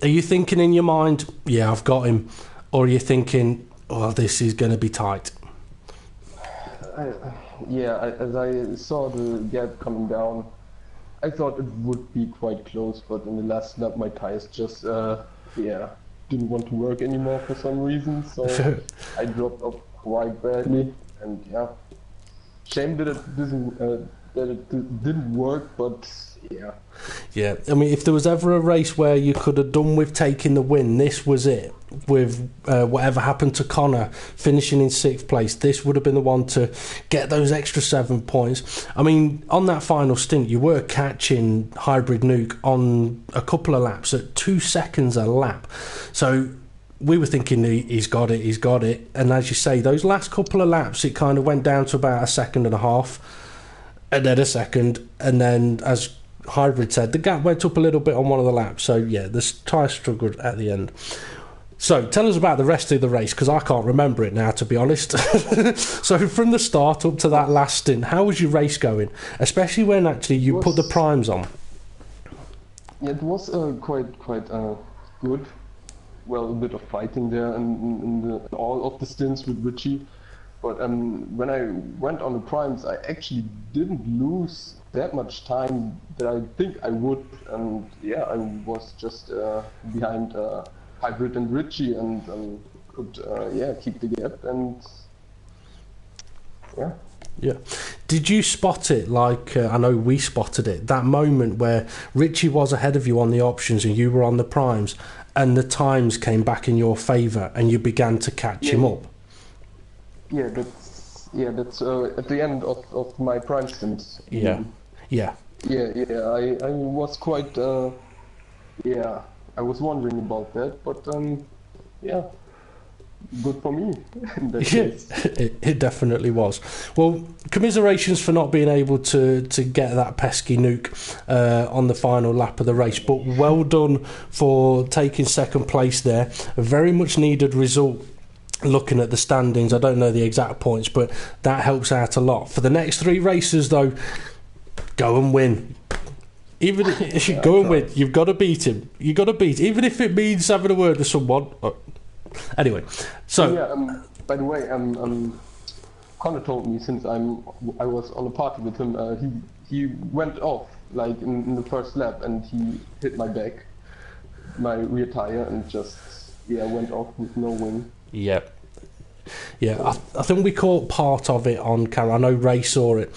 Speaker 1: Are you thinking in your mind, yeah, I've got him? Or are you thinking, oh, this is going to be tight?
Speaker 6: As I saw the gap coming down, I thought it would be quite close, but in the last lap my tires just, didn't want to work anymore for some reason, so I dropped off quite badly, and Shame that it didn't work, but yeah.
Speaker 1: Yeah, I mean, if there was ever a race where you could have done with taking the win, this was it. With whatever happened to Connor finishing in 6th place, this would have been the one to get those extra 7 points. I mean, on that final stint, you were catching Hybrid Nuke on a couple of laps at 2 seconds a lap. So we were thinking he's got it. And as you say, those last couple of laps, it kind of went down to about a second and a half, and then a second, and then as Hybrid said, the gap went up a little bit on one of the laps. So yeah, the tyre struggled at the end. So tell us about the rest of the race, because I can't remember it now, to be honest. So from the start up to that last stint, how was your race going? Especially when actually you put the primes on.
Speaker 6: Yeah, it was quite good. Well, a bit of fighting there in all of the stints with Richie. But when I went on the primes, I actually didn't lose that much time that I think I would. And yeah, I was just behind Hybrid and Richie, and could keep the gap, and yeah.
Speaker 1: Did you spot it like I know we spotted it, that moment where Richie was ahead of you on the options and you were on the primes, and the times came back in your favour and you began to catch him up?
Speaker 6: Yeah, that's at the end of my prime stint.
Speaker 1: Yeah.
Speaker 6: I was quite I was wondering about that, but good for me in that case.
Speaker 1: It definitely was. Well, commiserations for not being able to get that pesky nuke on the final lap of the race, but well done for taking 2nd place there. A very much needed result. Looking at the standings, I don't know the exact points, but that helps out a lot. For the next 3 races, though, go and win. Even if you go and win, you've got to beat him. You've got to beat, even if it means having a word with someone. Anyway, so
Speaker 6: yeah. By the way, Connor told me, since I was on a party with him, he went off like in the first lap, and he hit my back, my rear tire, and just went off with no wing.
Speaker 1: Yeah, I think we caught part of it on camera. I know Ray saw it.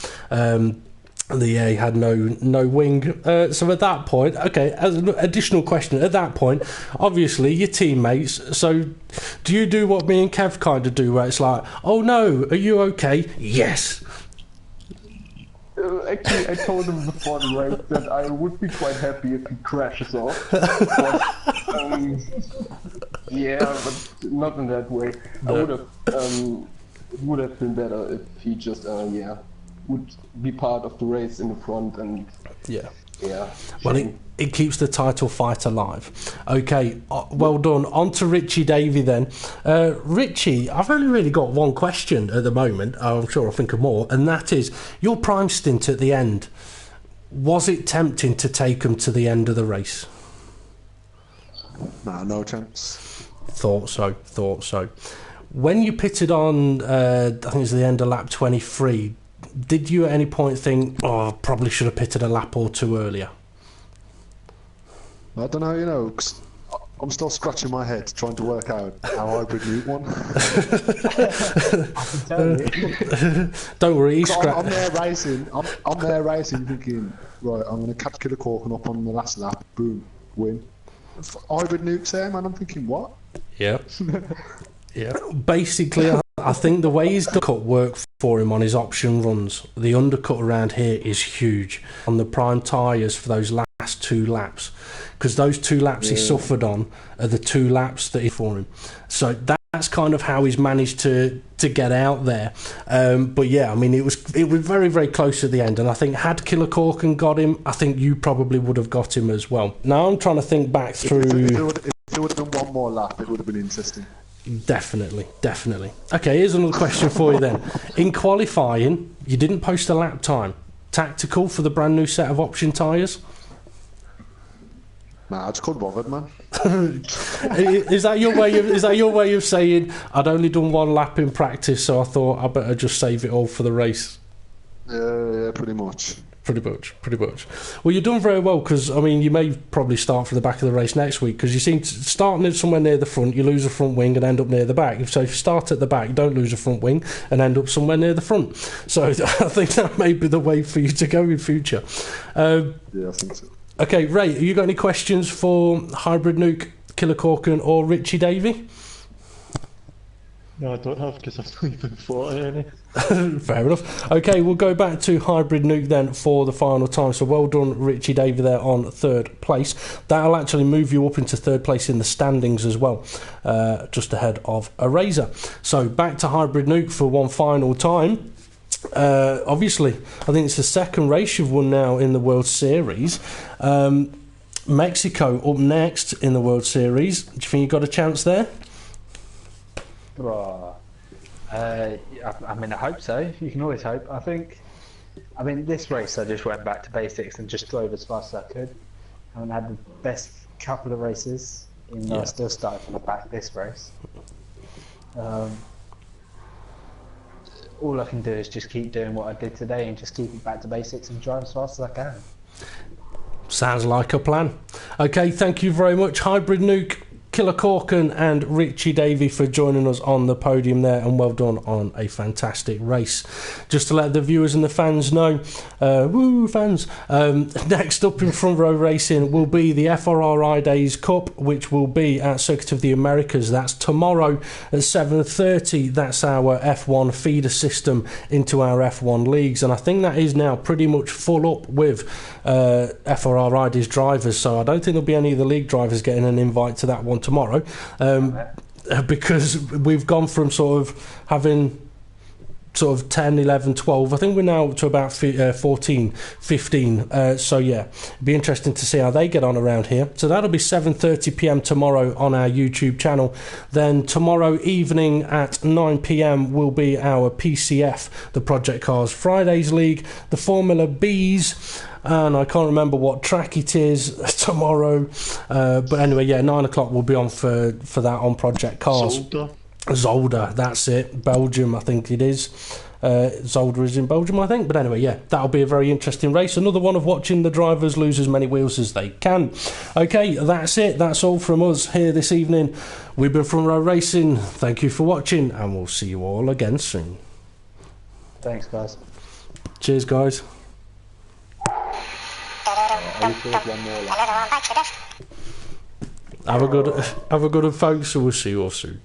Speaker 1: He had no wing. So at that point, okay, as an additional question, at that point, obviously your teammates, so do you do what me and Kev kind of do, where it's like, oh no, are you okay? Yes.
Speaker 6: Actually, I told him before the race that I would be quite happy if he crashes off. But, but not in that way. No. I would have. It would have been better if he just would be part of the race in the front, and well,
Speaker 1: it keeps the title fight alive. Okay, well done. On to Richie Davey then. Richie, I've only really got one question at the moment. I'm sure I'll think of more, and that is your prime stint at the end. Was it tempting to take him to the end of the race?
Speaker 7: No chance.
Speaker 1: Thought so. When you pitted on, I think it was the end of lap 23, did you at any point think, I probably should have pitted a lap or two earlier?
Speaker 7: I don't know, 'cause I'm still scratching my head trying to work out how Hybrid Nuke won.
Speaker 5: I can tell you.
Speaker 1: Don't worry,
Speaker 7: I'm there racing. I'm there racing, thinking, right, I'm going to catch Killer Corkin up on the last lap. Boom, win. Hybrid Nuke's there, man. I'm thinking, what?
Speaker 1: Yeah. Basically, I think the way his undercut worked for him on his option runs, the undercut around here is huge on the prime tyres for those last 2 laps, because those 2 laps he suffered on are the 2 laps that he for him. So that's kind of how he's managed to get out there. But yeah, I mean, it was very, very close at the end, and I think had Killer Corkin got him, I think you probably would have got him as well. Now I'm trying to think back through.
Speaker 7: If it would have been one more lap, it would have been interesting.
Speaker 1: Definitely. Okay, here's another question for you then. In qualifying, you didn't post a lap time. Tactical for the brand new set of option tyres?
Speaker 7: Nah, I just couldn't bothered, man.
Speaker 1: Is that your way of saying I'd only done 1 lap in practice, so I thought I better just save it all for the race?
Speaker 7: Yeah, pretty much.
Speaker 1: Pretty much. Well, you've done very well because, I mean, you may probably start from the back of the race next week because you seem to starting somewhere near the front, you lose a front wing and end up near the back. So if you start at the back, you don't lose a front wing and end up somewhere near the front. So I think that may be the way for you to go in future.
Speaker 7: Yeah, I think so.
Speaker 1: Okay, Ray, have you got any questions for Hybrid Nuke, Killer Corkin or Richie Davey?
Speaker 2: No, I don't have because I've not even thought of any.
Speaker 1: Fair enough. Okay, we'll go back to Hybrid Nuke then for the final time. So well done, Richie Davey, there on third place. That'll actually move you up into third place in the standings as well, just ahead of Eraser. So back to Hybrid Nuke for one final time. Obviously, I think it's the second race you've won now in the World Series. Mexico up next in the World Series. Do you think you've got a chance there?
Speaker 5: I mean, I hope so. You can always hope. I mean, this race I just went back to basics and just drove as fast as I could. I haven't had the best couple of races, even though I still started from the back this race. All I can do is just keep doing what I did today and just keep it back to basics and drive as fast as I can.
Speaker 1: Sounds like a plan. Okay, thank you very much, Hybrid Nuke, Killer Corkin and Richie Davey for joining us on the podium there, and well done on a fantastic race. Just to let the viewers and the fans know, fans, next up in front row racing will be the FRRI Days Cup, which will be at Circuit of the Americas. That's tomorrow at 7:30. That's our F1 feeder system into our F1 leagues, and I think that is now pretty much full up with FRRI Days drivers, so I don't think there'll be any of the league drivers getting an invite to that one tomorrow, because we've gone from sort of having sort of 10, 11, 12. I think we're now to about 14, 15. So yeah, it'd be interesting to see how they get on around here. So that'll be 7:30 p.m. tomorrow on our YouTube channel. Then tomorrow evening at 9 p.m. will be our PCF, the Project Cars Fridays League, the Formula Bs, and I can't remember what track it is tomorrow. But anyway, yeah, 9 o'clock will be on for that on Project Cars. Zolder, that's it. Belgium, I think it is. Zolder is in Belgium, I think. But anyway, yeah, that'll be a very interesting race. Another one of watching the drivers lose as many wheels as they can. Okay, that's it. That's all from us here this evening. We've been Front Row Racing. Thank you for watching, and we'll see you all again soon.
Speaker 5: Thanks, guys.
Speaker 1: Cheers, guys. Have a good one, folks, and we'll see you all soon.